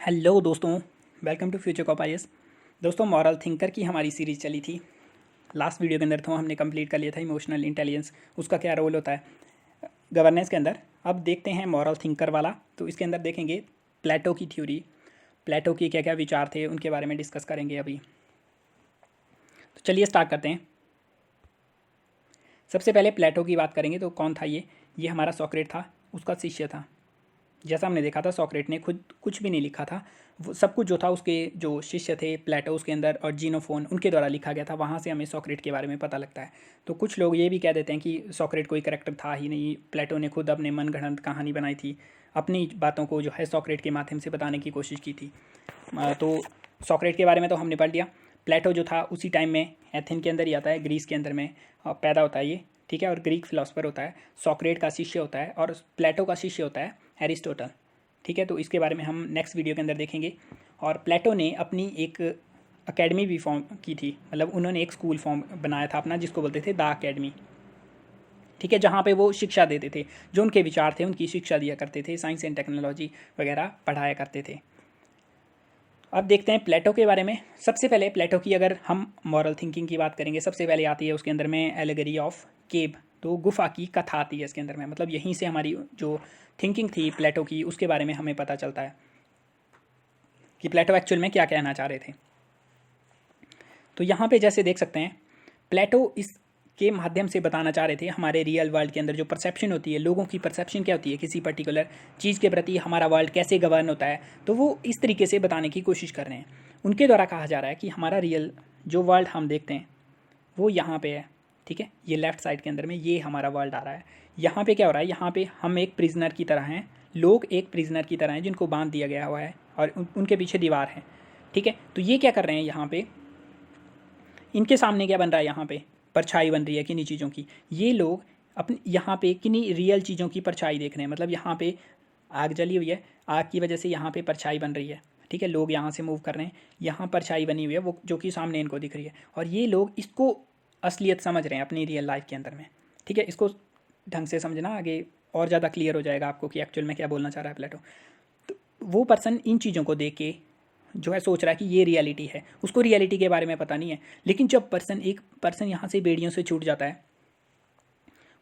Hello दोस्तों, welcome to future cop IAS. दोस्तों, moral thinker की हमारी सीरीज़ चली थी। लास्ट वीडियो के अंदर तो हमने कंप्लीट कर लिया था इमोशनल इंटेलिजेंस, उसका क्या रोल होता है गवर्नेंस के अंदर। अब देखते हैं मॉरल थिंकर वाला। तो इसके अंदर देखेंगे प्लेटो की थ्योरी, प्लेटो के क्या क्या विचार थे उनके बारे में डिस्कस करेंगे अभी। तो चलिए स्टार्ट करते हैं। सबसे पहले प्लेटो की बात करेंगे तो कौन था ये हमारा सॉक्रेट था, उसका शिष्य था। जैसा हमने देखा था सॉक्रेट ने खुद कुछ भी नहीं लिखा था, वो सब कुछ जो था उसके जो शिष्य थे प्लेटो उसके अंदर और जीनोफोन उनके द्वारा लिखा गया था। वहाँ से हमें सॉक्रेट के बारे में पता लगता है। तो कुछ लोग ये भी कह देते हैं कि सॉक्रेट कोई करेक्टर था ही नहीं, प्लेटो ने खुद अपने मनगढ़ंत कहानी बनाई थी, अपनी बातों को जो है सॉक्रेट के माध्यम से बताने की कोशिश की थी। तो सॉक्रेट के बारे में तो हमने पढ़ लिया। प्लेटो जो था उसी टाइम में एथेन के अंदर ही आता है, ग्रीस के अंदर में पैदा होता है ये, ठीक है। और ग्रीक फिलोसफर होता है, सॉक्रेट का शिष्य होता है और प्लेटो का शिष्य होता है एरिस्टोटल, ठीक है। तो इसके बारे में हम नेक्स्ट वीडियो के अंदर देखेंगे। और प्लेटो ने अपनी एक अकेडमी भी फॉर्म की थी, मतलब उन्होंने एक स्कूल फॉर्म बनाया था अपना, जिसको बोलते थे द अकेडमी, ठीक है। जहाँ पे वो शिक्षा देते थे, जो उनके विचार थे उनकी शिक्षा दिया करते थे, साइंस एंड टेक्नोलॉजी वगैरह पढ़ाया करते थे। अब देखते हैं प्लेटो के बारे में। सबसे पहले प्लेटो की अगर हम मॉरल थिंकिंग की बात करेंगे, सबसे पहले आती है उसके अंदर में एलेगरी ऑफ केव, तो गुफा की कथा आती है इसके अंदर में। मतलब यहीं से हमारी जो थिंकिंग थी प्लेटो की उसके बारे में हमें पता चलता है कि प्लेटो एक्चुअल में क्या कहना चाह रहे थे। तो यहाँ पे जैसे देख सकते हैं प्लेटो इस के माध्यम से बताना चाह रहे थे हमारे रियल वर्ल्ड के अंदर जो परसेप्शन होती है, लोगों की परसेप्शन क्या होती है किसी पर्टिकुलर चीज़ के प्रति, हमारा वर्ल्ड कैसे गवर्न होता है, तो वो इस तरीके से बताने की कोशिश कर रहे हैं। उनके द्वारा कहा जा रहा है कि हमारा रियल जो वर्ल्ड हम देखते हैं वो यहाँ पे है, ठीक है। ये लेफ्ट साइड के अंदर में ये हमारा वर्ल्ड आ रहा है। यहाँ पे क्या हो रहा है, यहाँ पे हम एक प्रिजनर की तरह हैं, लोग एक प्रिजनर की तरह हैं जिनको बांध दिया गया हुआ है और उनके पीछे दीवार है, ठीक है। तो ये क्या कर रहे हैं, यहाँ पे इनके सामने क्या बन रहा है, यहाँ पे परछाई बन रही है किन्हीं चीज़ों की। ये लोग अपने यहाँ पे किन्हीं रियल चीज़ों की परछाई देख रहे हैं। मतलब यहाँ पे आग जली हुई है, आग की वजह से यहाँ पे परछाई बन रही है, ठीक है। लोग यहाँ से मूव कर रहे हैं, यहाँ परछाई बनी हुई है वो जो कि सामने इनको दिख रही है, और ये लोग इसको असलियत समझ रहे हैं अपनी रियल लाइफ के अंदर में, ठीक है। इसको ढंग से समझना, आगे और ज़्यादा क्लियर हो जाएगा आपको कि एक्चुअल में क्या बोलना चाह रहा है प्लेटो। तो वो पर्सन इन चीज़ों को देख के जो है सोच रहा है कि ये रियलिटी है, उसको रियलिटी के बारे में पता नहीं है। लेकिन जब एक पर्सन यहाँ से बेड़ियों से छूट जाता है,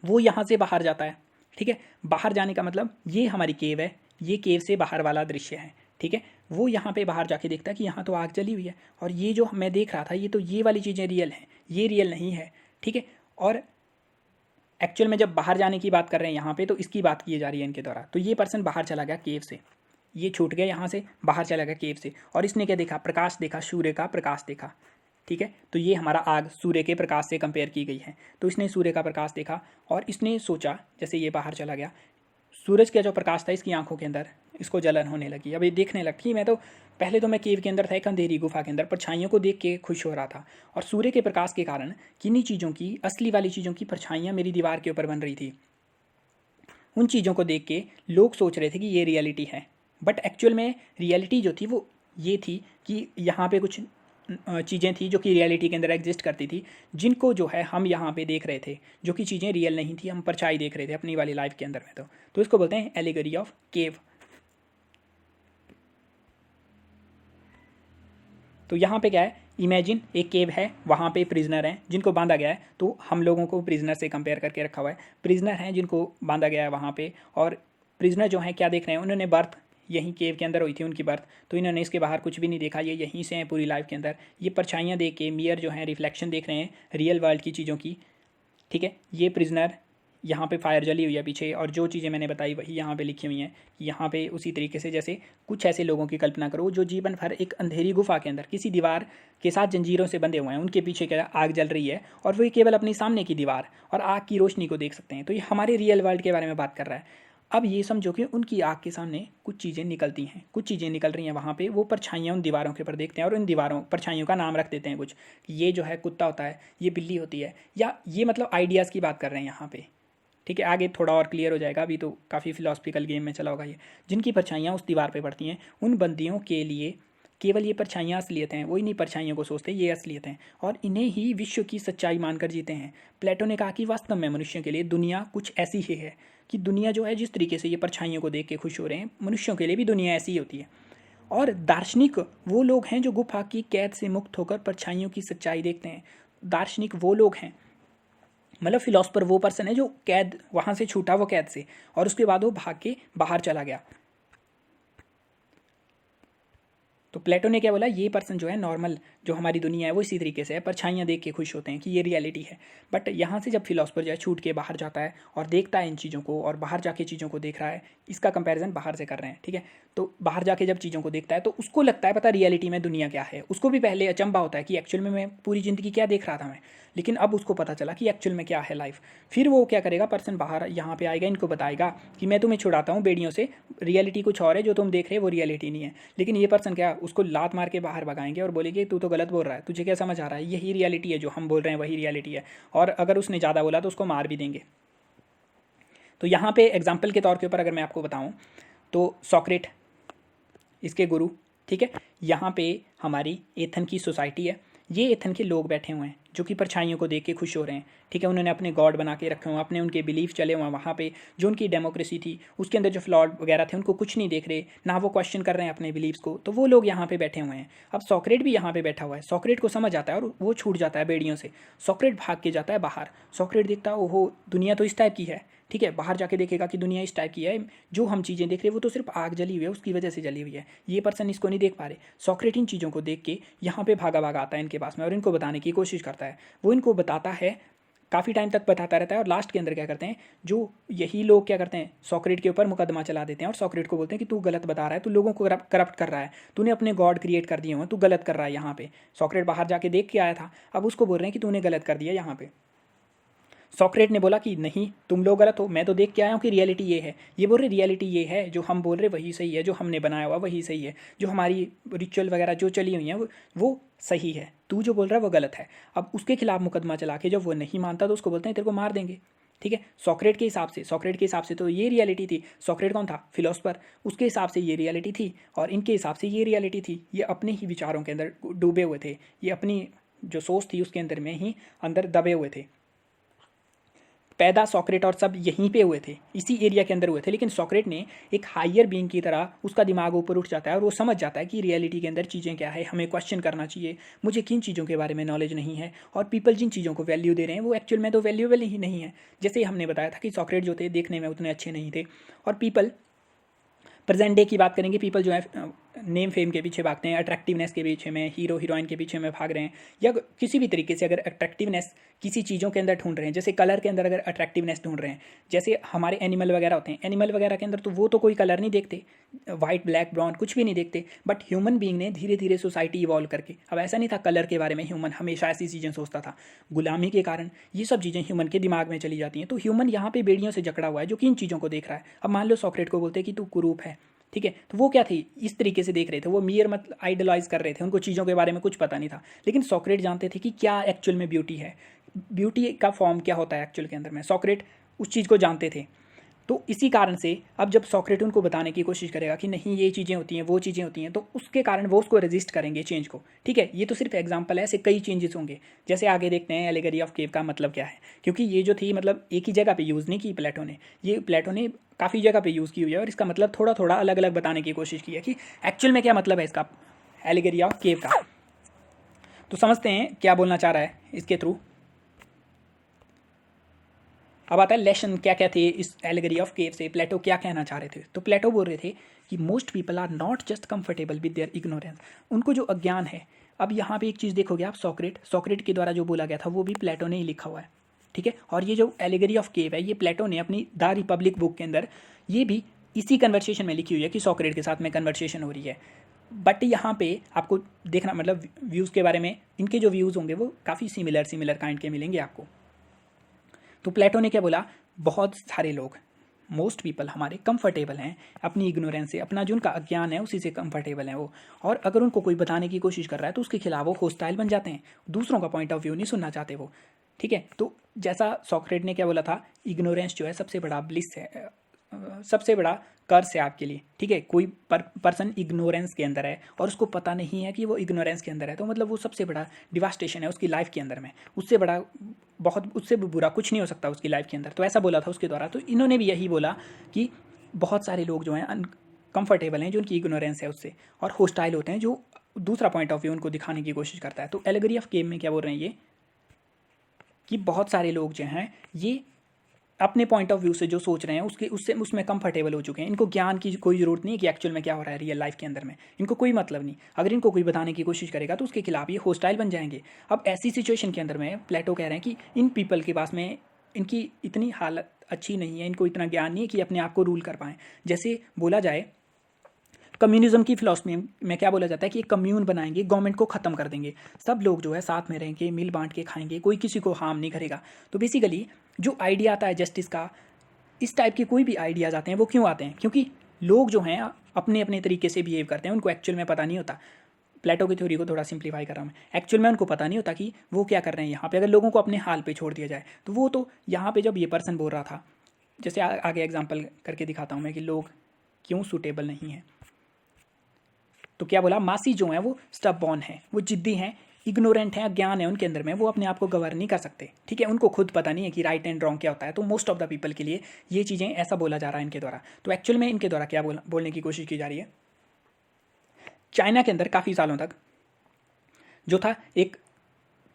वो यहाँ से बाहर जाता है, ठीक है। बाहर जाने का मतलब ये हमारी केव है, ये केव से बाहर वाला दृश्य है, ठीक है। वो यहाँ पे बाहर जाके देखता है कि यहाँ तो आग जली हुई है, और ये जो मैं देख रहा था ये तो ये वाली चीज़ें रियल हैं, ये रियल नहीं है, ठीक है। और एक्चुअल में जब बाहर जाने की बात कर रहे हैं यहाँ पे, तो इसकी बात की जा रही है इनके द्वारा। तो ये पर्सन बाहर चला गया केव से, ये छूट गया यहाँ से, बाहर चला गया केव से, और इसने क्या देखा, प्रकाश देखा, सूर्य का प्रकाश देखा, ठीक है। तो ये हमारा आग सूर्य के प्रकाश से कंपेयर की गई है। तो इसने सूर्य का प्रकाश देखा और इसने सोचा, जैसे ये बाहर चला गया, सूरज का जो प्रकाश था इसकी आंखों के अंदर इसको जलन होने लगी। अब ये देखने लगती, मैं तो पहले तो मैं केव के अंदर था, एक अंधेरी गुफा के अंदर, परछाइयों को देख के खुश हो रहा था, और सूर्य के प्रकाश के कारण किन्हीं चीज़ों की, असली वाली चीज़ों की परछाइयाँ मेरी दीवार के ऊपर बन रही थी। उन चीज़ों को देख के लोग सोच रहे थे कि ये रियलिटी है, बट एक्चुअल में रियलिटी जो थी वो ये थी कि यहाँ पे कुछ चीज़ें थी जो कि रियलिटी के अंदर एग्जिस्ट करती थी, जिनको जो है हम यहाँ पे देख रहे थे, जो कि चीज़ें रियल नहीं थी, हम परछाई देख रहे थे अपनी वाली लाइफ के अंदर में। तो इसको बोलते हैं एलिगरी ऑफ केव। तो यहाँ पे क्या है, इमेजिन एक केव है, वहाँ पे प्रिजनर हैं जिनको बांधा गया है, तो हम लोगों को प्रिजनर से कंपेयर करके रखा हुआ है। प्रिजनर हैं जिनको बांधा गया है वहाँ पे, और प्रिजनर जो हैं क्या देख रहे हैं, उन्होंने बर्थ यहीं केव के अंदर हुई थी उनकी बर्थ, तो इन्होंने इसके बाहर कुछ भी नहीं देखा, ये यहीं से हैं पूरी लाइफ के अंदर। ये परछाइयाँ देख के मियर जो हैं रिफ्लेक्शन देख रहे हैं रियल वर्ल्ड की चीज़ों की, ठीक है। ये प्रिजनर, यहाँ पे फायर जली हुई है पीछे, और जो चीज़ें मैंने बताई वही यहाँ पे लिखी हुई हैं। यहाँ पे उसी तरीके से जैसे कुछ ऐसे लोगों की कल्पना करो जो जीवन भर एक अंधेरी गुफा के अंदर किसी दीवार के साथ जंजीरों से बंधे हुए हैं, उनके पीछे क्या आग जल रही है, और वो केवल अपनी सामने की दीवार और आग की रोशनी को देख सकते हैं। तो ये हमारे रियल वर्ल्ड के बारे में बात कर रहा है। अब ये समझो कि उनकी आग के सामने कुछ चीज़ें निकलती हैं, कुछ चीज़ें निकल रही हैं वहाँ पे, वो परछाइयाँ उन दीवारों के ऊपर देखते हैं, और उन दीवारों परछाइयों का नाम रख देते हैं कुछ, कि ये जो है कुत्ता होता है, ये बिल्ली होती है, या ये मतलब आइडियाज़ की बात कर रहे हैं यहाँ पे, ठीक है। आगे थोड़ा और क्लियर हो जाएगा, अभी तो काफ़ी फिलोसफिकल गेम में चला होगा ये। जिनकी परछाइयाँ उस दीवार पे पड़ती हैं, उन बंदियों के लिए केवल ये परछाइयाँ असलियत हैं, वो इन्हीं परछाइयों को सोचते हैं ये असलियत हैं, और इन्हें ही विश्व की सच्चाई मानकर जीते हैं। प्लेटो ने कहा कि वास्तव में मनुष्यों के लिए दुनिया कुछ ऐसी ही है, कि दुनिया जो है जिस तरीके से ये परछाइयों को देख के खुश हो रहे हैं, मनुष्यों के लिए भी दुनिया ऐसी ही होती है। और दार्शनिक वो लोग हैं जो गुफा की कैद से मुक्त होकर परछाइयों की सच्चाई देखते हैं। दार्शनिक वो लोग हैं, मतलब फिलोसफर वो पर्सन है जो कैद, वहाँ से छूटा वो कैद से, और उसके बाद वो भाग के बाहर चला गया। तो प्लेटो ने क्या बोला, ये पर्सन जो है नॉर्मल, जो हमारी दुनिया है वो इसी तरीके से है, परछाइयाँ देख के खुश होते हैं कि ये रियलिटी है। बट यहाँ से जब फिलोसफर जो है छूट के बाहर जाता है और देखता है इन चीज़ों को, और बाहर जाके चीज़ों को देख रहा है, इसका कंपैरिजन बाहर से कर रहे हैं, ठीक है। तो बाहर जाके जब चीज़ों को देखता है तो उसको लगता है पता रियलिटी में दुनिया क्या है। उसको भी पहले अचंभा होता है कि एक्चुअल में मैं पूरी ज़िंदगी क्या देख रहा था मैं, लेकिन अब उसको पता चला कि एक्चुअल में क्या है लाइफ। फिर वो क्या करेगा, पर्सन बाहर यहाँ पे आएगा, इनको बताएगा कि मैं तुम्हें छुड़ाता हूँ बेड़ियों से, रियलिटी कुछ और है, जो तुम देख रहे हो वो रियलिटी नहीं है। लेकिन ये पर्सन क्या, उसको लात मार के बाहर भगाएंगे और बोलेंगे तू तो गलत बोल रहा है, तुझे क्या समझ आ रहा है, यही रियलिटी है, जो हम बोल रहे हैं वही रियलिटी है। और अगर उसने ज़्यादा बोला तो उसको मार भी देंगे। तो यहाँ पे एग्जाम्पल के तौर के ऊपर अगर मैं आपको बताऊँ तो सॉक्रेट, इसके गुरु, ठीक है। यहाँ पे हमारी एथन की सोसाइटी है, ये एथन के लोग बैठे हुए हैं जो कि परछाइयों को देख के खुश हो रहे हैं, ठीक है। उन्होंने अपने गॉड बना के रखे हुए, अपने उनके बिलीफ चले हुए हैं वहाँ पे। जो उनकी डेमोक्रेसी थी उसके अंदर जो फ्लॉड वगैरह थे उनको कुछ नहीं देख रहे, ना वो क्वेश्चन कर रहे हैं अपने बिलीव्स को, तो वो लोग यहाँ पे बैठे हुए हैं। अब सॉक्रेट भी यहाँ पे बैठा हुआ है, सॉक्रेट को समझ आता है और वो छूट जाता है बेड़ियों से। सॉक्रेट भाग के जाता है बाहर, सॉक्रेट देखता है ओहो दुनिया तो इस टाइप की है, ठीक है। बाहर जाके देखेगा कि दुनिया इस टाइप की है, जो हम चीज़ें देख रहे हैं वो तो सिर्फ आग जली हुई है, उसकी वजह से जली हुई है, ये पर्सन इसको नहीं देख पा रहे। सॉक्रेट इन चीज़ों को देख के यहाँ पे भागा भागा आता है इनके पास में और इनको बताने की कोशिश करता है। वो इनको बताता है, काफ़ी टाइम तक बताता रहता है, और लास्ट के अंदर क्या करते हैं, जो यही लोग क्या करते हैं, सॉक्रेट के ऊपर मुकदमा चला देते हैं और सॉक्रेट को बोलते हैं कि तू गलत बता रहा है, तू लोगों को करप्ट कर रहा है, तूने अपने गॉड क्रिएट कर दिए हुए, तू गलत कर रहा है यहाँ पे। सॉक्रेट बाहर जाके देख के आया था, अब उसको बोल रहे हैं कि तूने गलत कर दिया यहाँ पे। सॉक्रेट ने बोला कि नहीं तुम लोग गलत हो, मैं तो देख के आया हूँ कि रियलिटी ये है। ये बोल रहे रियलिटी ये है, जो हम बोल रहे वही सही है, जो हमने बनाया हुआ वही सही है, जो हमारी रिचुअल वगैरह जो चली हुई हैं वो सही है, तू जो बोल रहा है वो गलत है। अब उसके खिलाफ मुकदमा चला के जब वो नहीं मानता तो उसको बोलते हैं तेरे को मार देंगे, ठीक है। सॉक्रेट के हिसाब से तो ये रियलिटी थी। सॉक्रेट कौन था, फिलोसफर, उसके हिसाब से ये रियलिटी थी और इनके हिसाब से ये रियलिटी थी। ये अपने ही विचारों के अंदर डूबे हुए थे, ये अपनी जो सोच थी उसके अंदर में ही अंदर दबे हुए थे। पैदा सॉक्रेट और सब यहीं पे हुए थे, इसी एरिया के अंदर हुए थे। लेकिन सॉक्रेट ने एक हायर बीइंग की तरह उसका दिमाग ऊपर उठ जाता है और वो समझ जाता है कि रियलिटी के अंदर चीज़ें क्या है, हमें क्वेश्चन करना चाहिए, मुझे किन चीज़ों के बारे में नॉलेज नहीं है। और पीपल जिन चीज़ों को वैल्यू दे रहे हैं वो एक्चुअल में तो वैल्यूएबल ही नहीं है। जैसे हमने बताया था कि सॉक्रेट जो थे देखने में उतने अच्छे नहीं थे, और पीपल प्रेजेंट डे की बात करेंगे, पीपल जो है नेम फेम के पीछे भागते हैं, अट्रैक्टिवनेस के पीछे में, हीरो हीरोइन के पीछे में भाग रहे हैं, या किसी भी तरीके से अगर अट्रैक्टिवनेस किसी चीज़ों के अंदर ढूंढ रहे हैं, जैसे कलर के अंदर अगर अट्रैक्टिवनेस ढूंढ रहे हैं, जैसे हमारे एनिमल वगैरह होते हैं, एनिमल वगैरह के अंदर तो वो तो कोई कलर नहीं देखते, वाइट ब्लैक ब्राउन कुछ भी नहीं देखते। बट ह्यूमन बीइंग ने धीरे धीरे सोसाइटी इवॉल्व करके, अब ऐसा नहीं था कलर के बारे में ह्यूमन हमेशा ऐसी चीज़ें सोचता था, गुलामी के कारण ये सब चीज़ें ह्यूमन के दिमाग में चली जाती हैं। तो ह्यूमन यहाँ पे बेड़ियों से जकड़ा हुआ है जो कि इन चीज़ों को देख रहा है। अब मान लो सॉक्रेट को बोलते हैं कि तू कुरूप है, ठीक है, तो वो क्या थी, इस तरीके से देख रहे थे, वो मियर मतलब आइडलाइज कर रहे थे, उनको चीज़ों के बारे में कुछ पता नहीं था। लेकिन सॉक्रेट जानते थे कि क्या एक्चुअल में ब्यूटी है, ब्यूटी का फॉर्म क्या होता है एक्चुअल के अंदर में, सॉक्रेट उस चीज़ को जानते थे। तो इसी कारण से अब जब सॉक्रेट उनको बताने की कोशिश करेगा कि नहीं ये चीज़ें होती हैं वो चीज़ें होती हैं, तो उसके कारण वो उसको रेजिस्ट करेंगे चेंज को, ठीक है। ये तो सिर्फ एग्जांपल है, ऐसे कई चेंजेस होंगे। जैसे आगे देखते हैं एलिगरी ऑफ केव का मतलब क्या है, क्योंकि ये जो थी मतलब एक ही जगह पे यूज़ नहीं की प्लेटो ने, ये प्लेटो ने काफ़ी जगह पे यूज़ की हुई है, और इसका मतलब थोड़ा थोड़ा अलग अलग बताने की कोशिश की है कि एक्चुअल में क्या मतलब है इसका, एलिगरी ऑफ केव का। तो समझते हैं क्या बोलना चाह रहा है इसके थ्रू। अब आता है लेसन क्या क्या थे इस एलिगरी ऑफ केव से, प्लेटो क्या कहना चाह रहे थे। तो प्लेटो बोल रहे थे कि most people are not just comfortable with their ignorance, उनको जो अज्ञान है। अब यहाँ पे एक चीज़ देखोगे आप, सॉक्रेट के द्वारा जो बोला गया था वो भी प्लेटो ने ही लिखा हुआ है, ठीक है। और ये जो एलिगरी ऑफ केव है ये प्लेटो ने अपनी द रिपब्लिक बुक के अंदर, ये भी इसी कन्वर्सेशन में लिखी हुई है कि सॉक्रेट के साथ में कन्वर्सेशन हो रही है। बट यहाँ पे आपको देखना मतलब व्यूज़ के बारे में, इनके जो व्यूज़ होंगे वो काफ़ी सिमिलर काइंड के मिलेंगे आपको। तो प्लेटो ने क्या बोला, बहुत सारे लोग, मोस्ट पीपल हमारे कंफर्टेबल हैं अपनी इग्नोरेंस से, अपना जो उनका अज्ञान है उसी से कंफर्टेबल हैं वो, और अगर उनको कोई बताने की कोशिश कर रहा है तो उसके खिलाफ वो होस्टाइल बन जाते हैं, दूसरों का पॉइंट ऑफ व्यू नहीं सुनना चाहते वो, ठीक है। तो जैसा सॉक्रेट ने क्या बोला था, इग्नोरेंस जो है सबसे बड़ा ब्लिस है, सबसे बड़ा कर्स है आपके लिए, ठीक है। कोई पर्सन इग्नोरेंस के अंदर है और उसको पता नहीं है कि वो इग्नोरेंस के अंदर है, तो मतलब वो सबसे बड़ा डिवास्टेशन है उसकी लाइफ के अंदर में, उससे बड़ा बहुत, उससे बुरा कुछ नहीं हो सकता उसकी लाइफ के अंदर। तो ऐसा बोला था उसके द्वारा। तो इन्होंने भी यही बोला कि बहुत सारे लोग जो हैं कंफर्टेबल हैं, जो उनकी इग्नोरेंस है उससे, और होस्टाइल होते हैं जो दूसरा पॉइंट ऑफ व्यू उनको दिखाने की कोशिश करता है। तो एलेगरी ऑफ केव में क्या बोल रहे हैं ये, कि बहुत सारे लोग जो हैं ये अपने पॉइंट ऑफ व्यू से जो सोच रहे हैं उससे उसमें कंफर्टेबल हो चुके हैं। इनको ज्ञान की कोई ज़रूरत नहीं है कि एक्चुअल में क्या हो रहा है रियल लाइफ के अंदर में, इनको कोई मतलब नहीं। अगर इनको कोई बताने की कोशिश करेगा तो उसके खिलाफ ये होस्टाइल बन जाएंगे। अब ऐसी सिचुएशन के अंदर में प्लेटो कह रहे हैं कि इन पीपल के पास में इनकी इतनी हालत अच्छी नहीं है, इनको इतना ज्ञान नहीं है कि अपने आप को रूल कर पाएँ। जैसे बोला जाए कम्युनिज्म की फिलॉसफी में क्या बोला जाता है कि एक कम्यून बनाएंगे, गवर्नमेंट को ख़त्म कर देंगे, सब लोग जो है साथ में रहेंगे, मिल बांट के खाएंगे, कोई किसी को हार्म नहीं करेगा। तो बेसिकली जो आइडिया आता है जस्टिस का, इस टाइप के कोई भी आइडियाज़ आते हैं वो क्यों आते हैं, क्योंकि लोग जो हैं अपने अपने तरीके से बिहेव करते हैं, उनको एक्चुअल में पता नहीं होता। प्लेटो की थ्योरी को थोड़ा सिंप्लीफाई कर रहा हूँ मैं, एक्चुअल में उनको पता नहीं होता कि वो क्या कर रहे हैं यहाँ पे। अगर लोगों को अपने हाल पे छोड़ दिया जाए तो वो तो यहाँ पे जब ये पर्सन बोल रहा था, जैसे आगे एग्जाम्पल करके दिखाता हूँ मैं कि लोग क्यों सूटेबल नहीं हैं। तो क्या बोला, मासी जो है वो स्टबबॉर्न है, वो जिद्दी हैं, इग्नोरेंट हैं, अज्ञान है उनके अंदर में, वो अपने आप को गवर्न नहीं कर सकते। ठीक है, उनको खुद पता नहीं है कि राइट एंड रॉन्ग क्या होता है। तो मोस्ट ऑफ द पीपल के लिए ये चीज़ें ऐसा बोला जा रहा है इनके द्वारा। तो एक्चुअल में इनके द्वारा क्या बोलने की कोशिश की जा रही है, चाइना के अंदर काफ़ी सालों तक जो था एक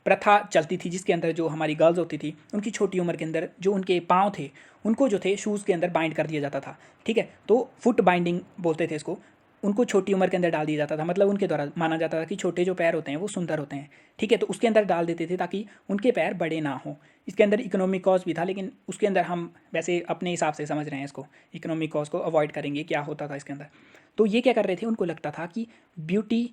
प्रथा चलती थी जिसके अंदर जो हमारी गर्ल्स होती थी उनकी छोटी उम्र के अंदर जो उनके पाँव थे उनको जो थे शूज़ के अंदर बाइंड कर दिया जाता था। ठीक है, तो फुट बाइंडिंग बोलते थे इसको। उनको छोटी उम्र के अंदर डाल दिया जाता था, मतलब उनके द्वारा माना जाता था कि छोटे जो पैर होते हैं वो सुंदर होते हैं। ठीक है, तो उसके अंदर डाल देते थे ताकि उनके पैर बड़े ना हों। इसके अंदर इकोनॉमिक कॉज भी था, लेकिन उसके अंदर हम वैसे अपने हिसाब से समझ रहे हैं इसको, इकोनॉमिक कॉज को अवॉइड करेंगे क्या होता था इसके अंदर। तो ये क्या कर रहे थे, उनको लगता था कि ब्यूटी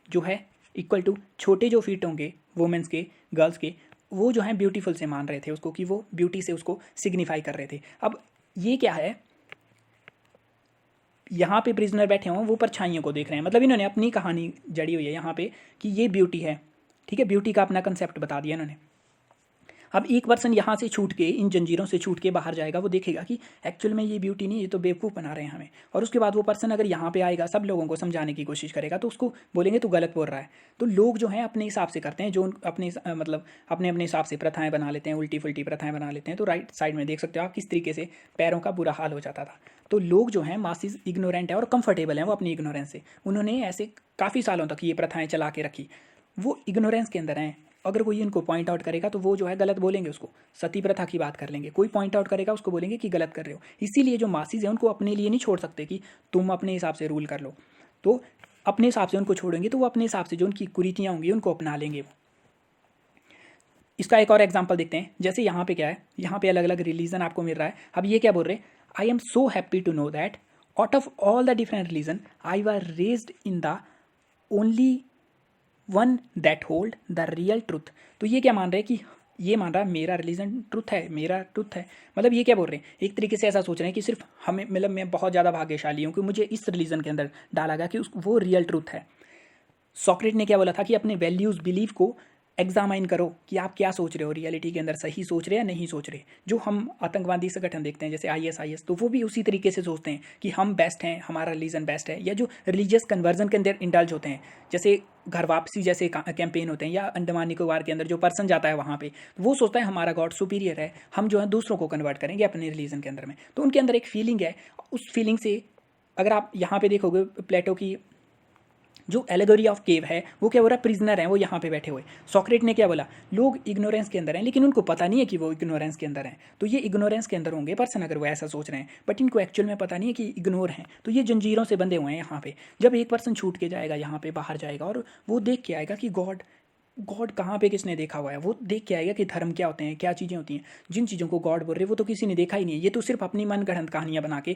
जो है इक्वल टू छोटे जो फीट होंगे वुमेंस के, गर्ल्स के, वो जो है ब्यूटीफुल से मान रहे थे उसको, कि वो ब्यूटी से उसको सिग्निफाई कर रहे थे। अब ये क्या है, यहाँ पे प्रिजनर बैठे हों वो परछाइयों को देख रहे हैं, मतलब इन्होंने अपनी कहानी जड़ी हुई है यहाँ पे कि ये ब्यूटी है। ठीक है, ब्यूटी का अपना कंसेप्ट बता दिया इन्होंने। अब एक पर्सन यहाँ से छूट के, इन जंजीरों से छूट के बाहर जाएगा, वो देखेगा कि एक्चुअल में ये ब्यूटी नहीं, ये तो बेवकूफ़ बना रहे हैं हमें। और उसके बाद वो पर्सन अगर यहाँ पे आएगा, सब लोगों को समझाने की कोशिश करेगा, तो उसको बोलेंगे तू गलत बोल रहा है। तो लोग जो हैं अपने हिसाब से करते हैं, जो अपने मतलब अपने अपने हिसाब से प्रथाएं बना लेते हैं, उल्टी फुल्टी प्रथाएं बना लेते हैं। तो राइट साइड में देख सकते हो आप किस तरीके से पैरों का बुरा हाल हो जाता था। तो लोग जो हैं मासिस इग्नोरेंट है और कंफर्टेबल हैं वो अपनी इग्नोरेंस से। उन्होंने ऐसे काफ़ी सालों तक ये प्रथाएं चला के रखी, वो इग्नोरेंस के अंदर हैं। अगर कोई इनको पॉइंट आउट करेगा तो वो जो है गलत बोलेंगे, उसको सती प्रथा की बात कर लेंगे। कोई पॉइंट आउट करेगा उसको बोलेंगे कि गलत कर रहे हो। इसीलिए जो मासीज हैं उनको अपने लिए नहीं छोड़ सकते कि तुम अपने हिसाब से रूल कर लो। तो अपने हिसाब से उनको छोड़ेंगे तो वो अपने हिसाब से जो उनकी कुरीतियाँ होंगी उनको अपना लेंगे वो। इसका एक और एग्जाम्पल देखते हैं। जैसे यहाँ पे क्या है, यहाँ पे अलग अलग रिलीजन आपको मिल रहा है। अब ये क्या बोल रहे हैं, I am so happy to know that out of all the different religion I were raised in the only one that hold the real truth. तो ये क्या मान रहे हैं कि ये मान रहा है मेरा रिलीजन ट्रुथ है, मेरा ट्रुथ है। मतलब ये क्या बोल रहे हैं, एक तरीके से ऐसा सोच रहे हैं कि सिर्फ हमें, मतलब मैं बहुत ज़्यादा भाग्यशाली हूँ कि मुझे इस रिलीजन के अंदर डाला गया कि वो रियल ट्रुथ है। सॉक्रेट ने क्या बोला था कि अपने वैल्यूज़ बिलीव को एग्जामाइन करो कि आप क्या सोच रहे हो, रियलिटी के अंदर सही सोच रहे हैं या नहीं सोच रहे। जो हम आतंकवादी संगठन देखते हैं जैसे ISIS, तो वो भी उसी तरीके से सोचते हैं कि हम बेस्ट हैं, हमारा रिलीजन बेस्ट है। या जो रिलीजियस कन्वर्जन के अंदर इंडल्ज होते हैं, जैसे घर वापसी जैसे कैंपेन होते हैं, या अंडमान निकोबार के अंदर जो पर्सन जाता है वहाँ पे, वो सोचता है हमारा गॉड सुपीरियर है, हम जो है दूसरों को कन्वर्ट करेंगे अपने रिलीजन के अंदर में। तो उनके अंदर एक फीलिंग है, उस फीलिंग से अगर आप यहाँ पे देखोगे प्लेटो की जो एलेगोरी ऑफ केव है वो क्या हो रहा है, प्रिजनर हैं वो यहाँ पे बैठे हुए। सॉक्रेट ने क्या बोला, लोग इग्नोरेंस के अंदर हैं लेकिन उनको पता नहीं है कि वो इग्नोरेंस के अंदर हैं। तो ये इग्नोरेंस के अंदर होंगे पर्सन अगर वो ऐसा सोच रहे हैं, बट इनको एक्चुअल में पता नहीं है कि इग्नोर हैं। तो ये जंजीरों से बंधे हुए हैं यहाँ पे। जब एक पर्सन छूट के जाएगा यहाँ पे, बाहर जाएगा और वो देख के आएगा कि गॉड कहाँ पे किसने देखा हुआ है, वो देख के आएगा कि धर्म क्या होते हैं, क्या चीज़ें होती हैं। जिन चीज़ों को गॉड बोल रहे हैं वो तो किसी ने देखा ही नहीं है, ये तो सिर्फ अपनी मन गढ़ंत कहानियाँ बना के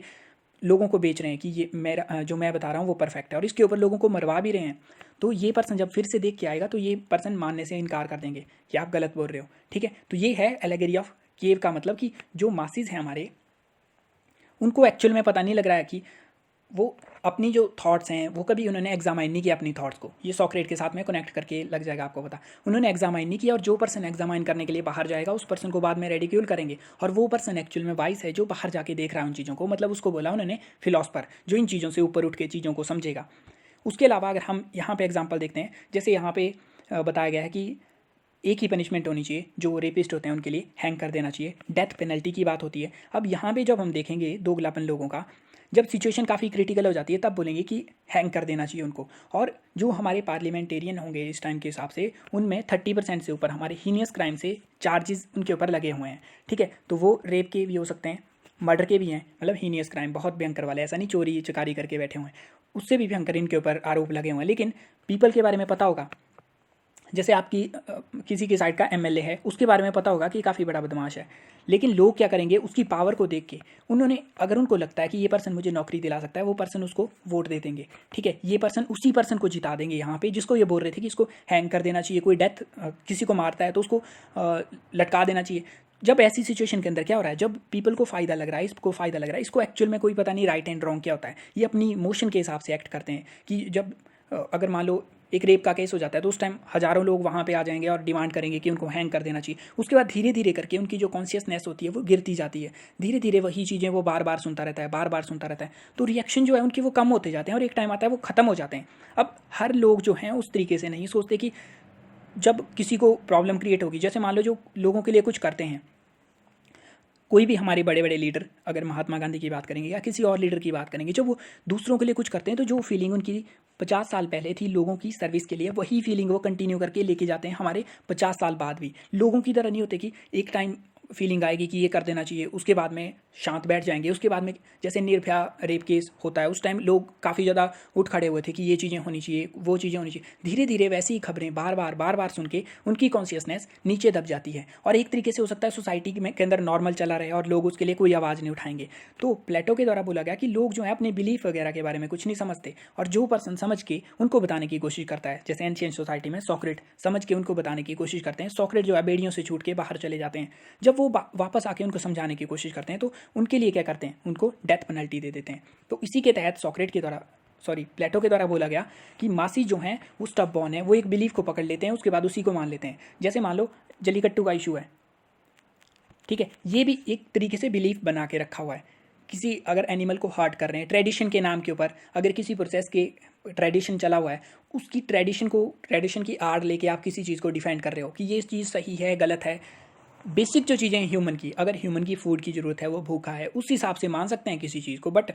लोगों को बेच रहे हैं कि ये मेरा जो मैं बता रहा हूँ वो परफेक्ट है, और इसके ऊपर लोगों को मरवा भी रहे हैं। तो ये पर्सन जब फिर से देख के आएगा तो ये पर्सन मानने से इनकार कर देंगे कि आप गलत बोल रहे हो। ठीक है, तो ये है एलेगरी ऑफ केव का मतलब कि जो मासिस हैं हमारे, उनको एक्चुअल में पता नहीं लग रहा है कि वो अपनी जो थॉट्स हैं वो कभी उन्होंने एग्जामाइन नहीं किया अपनी थॉट्स को। ये सॉक्रेट के साथ में कनेक्ट करके लग जाएगा आपको पता। उन्होंने एग्जामाइन नहीं किया, और जो पर्सन एग्जामाइन करने के लिए बाहर जाएगा उस पर्सन को बाद में रेडिक्यूल करेंगे। और वो पर्सन एक्चुअल में वाइस है जो बाहर जाके देख रहा है उन चीज़ों को, मतलब उसको बोला उन्होंने फिलोसफर, जो इन चीज़ों से ऊपर उठ के चीज़ों को समझेगा। उसके अलावा अगर हम यहाँ पे एग्जांपल देखते हैं, जैसे यहाँ पे बताया गया है कि एक ही पनिशमेंट होनी चाहिए, जो रेपिस्ट होते हैं उनके लिए हैंग कर देना चाहिए, डेथ पेनल्टी की बात होती है। अब यहाँ पे जब हम देखेंगे दोगलापन लोगों का, जब सिचुएशन काफ़ी क्रिटिकल हो जाती है तब बोलेंगे कि हैंग कर देना चाहिए उनको। और जो हमारे पार्लियामेंटेरियन होंगे इस टाइम के हिसाब से, उनमें 30% से ऊपर हमारे हीनियस क्राइम से चार्जेस उनके ऊपर लगे हुए हैं, ठीक है। तो वो रेप के भी हो सकते हैं, मर्डर के भी हैं, मतलब हीनियस क्राइम बहुत भयंकर वाले, ऐसा नहीं चोरी चकारी करके बैठे हुए हैं, उससे भी भयंकर इनके ऊपर आरोप लगे हुए हैं। लेकिन पीपल के बारे में पता होगा, जैसे आपकी किसी की साइड का एमएलए है, उसके बारे में पता होगा कि काफ़ी बड़ा बदमाश है, लेकिन लोग क्या करेंगे, उसकी पावर को देख के उन्होंने, अगर उनको लगता है कि ये पर्सन मुझे नौकरी दिला सकता है, वो पर्सन उसको वोट दे देंगे, ठीक है। ये पर्सन उसी पर्सन को जिता देंगे यहाँ पे, जिसको ये बोल रहे थे कि इसको हैंग कर देना चाहिए, कोई डेथ किसी को मारता है तो उसको लटका देना चाहिए। जब ऐसी सिचुएशन के अंदर क्या हो रहा है, जब पीपल को फ़ायदा लग रहा है, इसको फ़ायदा लग रहा है, इसको एक्चुअल में कोई पता नहीं राइट एंड रॉन्ग क्या होता है, ये अपनी मोशन के हिसाब से एक्ट करते हैं कि जब अगर मान लो एक रेप का केस हो जाता है तो उस टाइम हज़ारों लोग वहाँ पे आ जाएंगे और डिमांड करेंगे कि उनको हैंग कर देना चाहिए। उसके बाद धीरे धीरे करके उनकी जो कॉन्शियसनेस होती है वो गिरती जाती है, धीरे धीरे वही चीज़ें वो बार बार सुनता रहता है, बार बार सुनता रहता है, तो रिएक्शन जो है उनकी वो कम होते जाते हैं और एक टाइम आता है वो ख़त्म हो जाते हैं। अब हर लोग जो हैं उस तरीके से नहीं सोचते कि जब किसी को प्रॉब्लम क्रिएट होगी, जैसे मान लो जो लोगों के लिए कुछ करते हैं, कोई भी हमारे बड़े बड़े लीडर, अगर महात्मा गांधी की बात करेंगे या किसी और लीडर की बात करेंगे, जब वो दूसरों के लिए कुछ करते हैं तो जो फीलिंग उनकी 50 साल पहले थी लोगों की सर्विस के लिए, वही फीलिंग वो कंटिन्यू करके लेके जाते हैं हमारे 50 साल बाद भी। लोगों की तरह नहीं होते कि एक टाइम फीलिंग आएगी कि ये कर देना चाहिए, उसके बाद में शांत बैठ जाएंगे। उसके बाद में जैसे निर्भया रेप केस होता है, उस टाइम लोग काफ़ी ज़्यादा उठ खड़े हुए थे कि ये चीज़ें होनी चाहिए, वो चीज़ें होनी चाहिए। धीरे धीरे वैसी ही खबरें बार बार सुन के उनकी कॉन्शियसनेस नीचे दब जाती है और एक तरीके से हो सकता है सोसाइटी के अंदर नॉर्मल चला रहे और लोग उसके लिए कोई आवाज़ नहीं उठाएंगे। तो प्लेटो के द्वारा बोला गया कि लोग जो है अपने बिलीफ वगैरह के बारे में कुछ नहीं समझते, और जो पर्सन समझ के उनको बताने की कोशिश करता है, जैसे एंशिएंट सोसाइटी में सॉक्रेट समझ के उनको बताने की कोशिश करते हैं। सॉक्रेट जो है बेड़ियों से छूट के बाहर चले जाते हैं। जब वो वापस आके उनको समझाने की कोशिश करते हैं तो उनके लिए क्या करते हैं, उनको डेथ पेनल्टी दे देते हैं। तो इसी के तहत प्लेटो के द्वारा बोला गया कि मासी जो हैं वो स्टबबॉर्न है, वो एक बिलीफ को पकड़ लेते हैं, उसके बाद उसी को मान लेते हैं। जैसे मान लो जल्लीकट्टू का इशू है, ठीक है, ये भी एक तरीके से बिलीफ बना के रखा हुआ है। किसी अगर एनिमल को हर्ट कर रहे हैं ट्रेडिशन के नाम के ऊपर, अगर किसी प्रोसेस के ट्रेडिशन चला हुआ है, उसकी ट्रेडिशन की आड़ लेके आप किसी चीज़ को डिफाइन कर रहे हो कि ये चीज़ सही है गलत है। बेसिक जो चीज़ें हैं ह्यूमन की, अगर ह्यूमन की फूड की ज़रूरत है, वो भूखा है, उस हिसाब से मान सकते हैं किसी चीज़ को। बट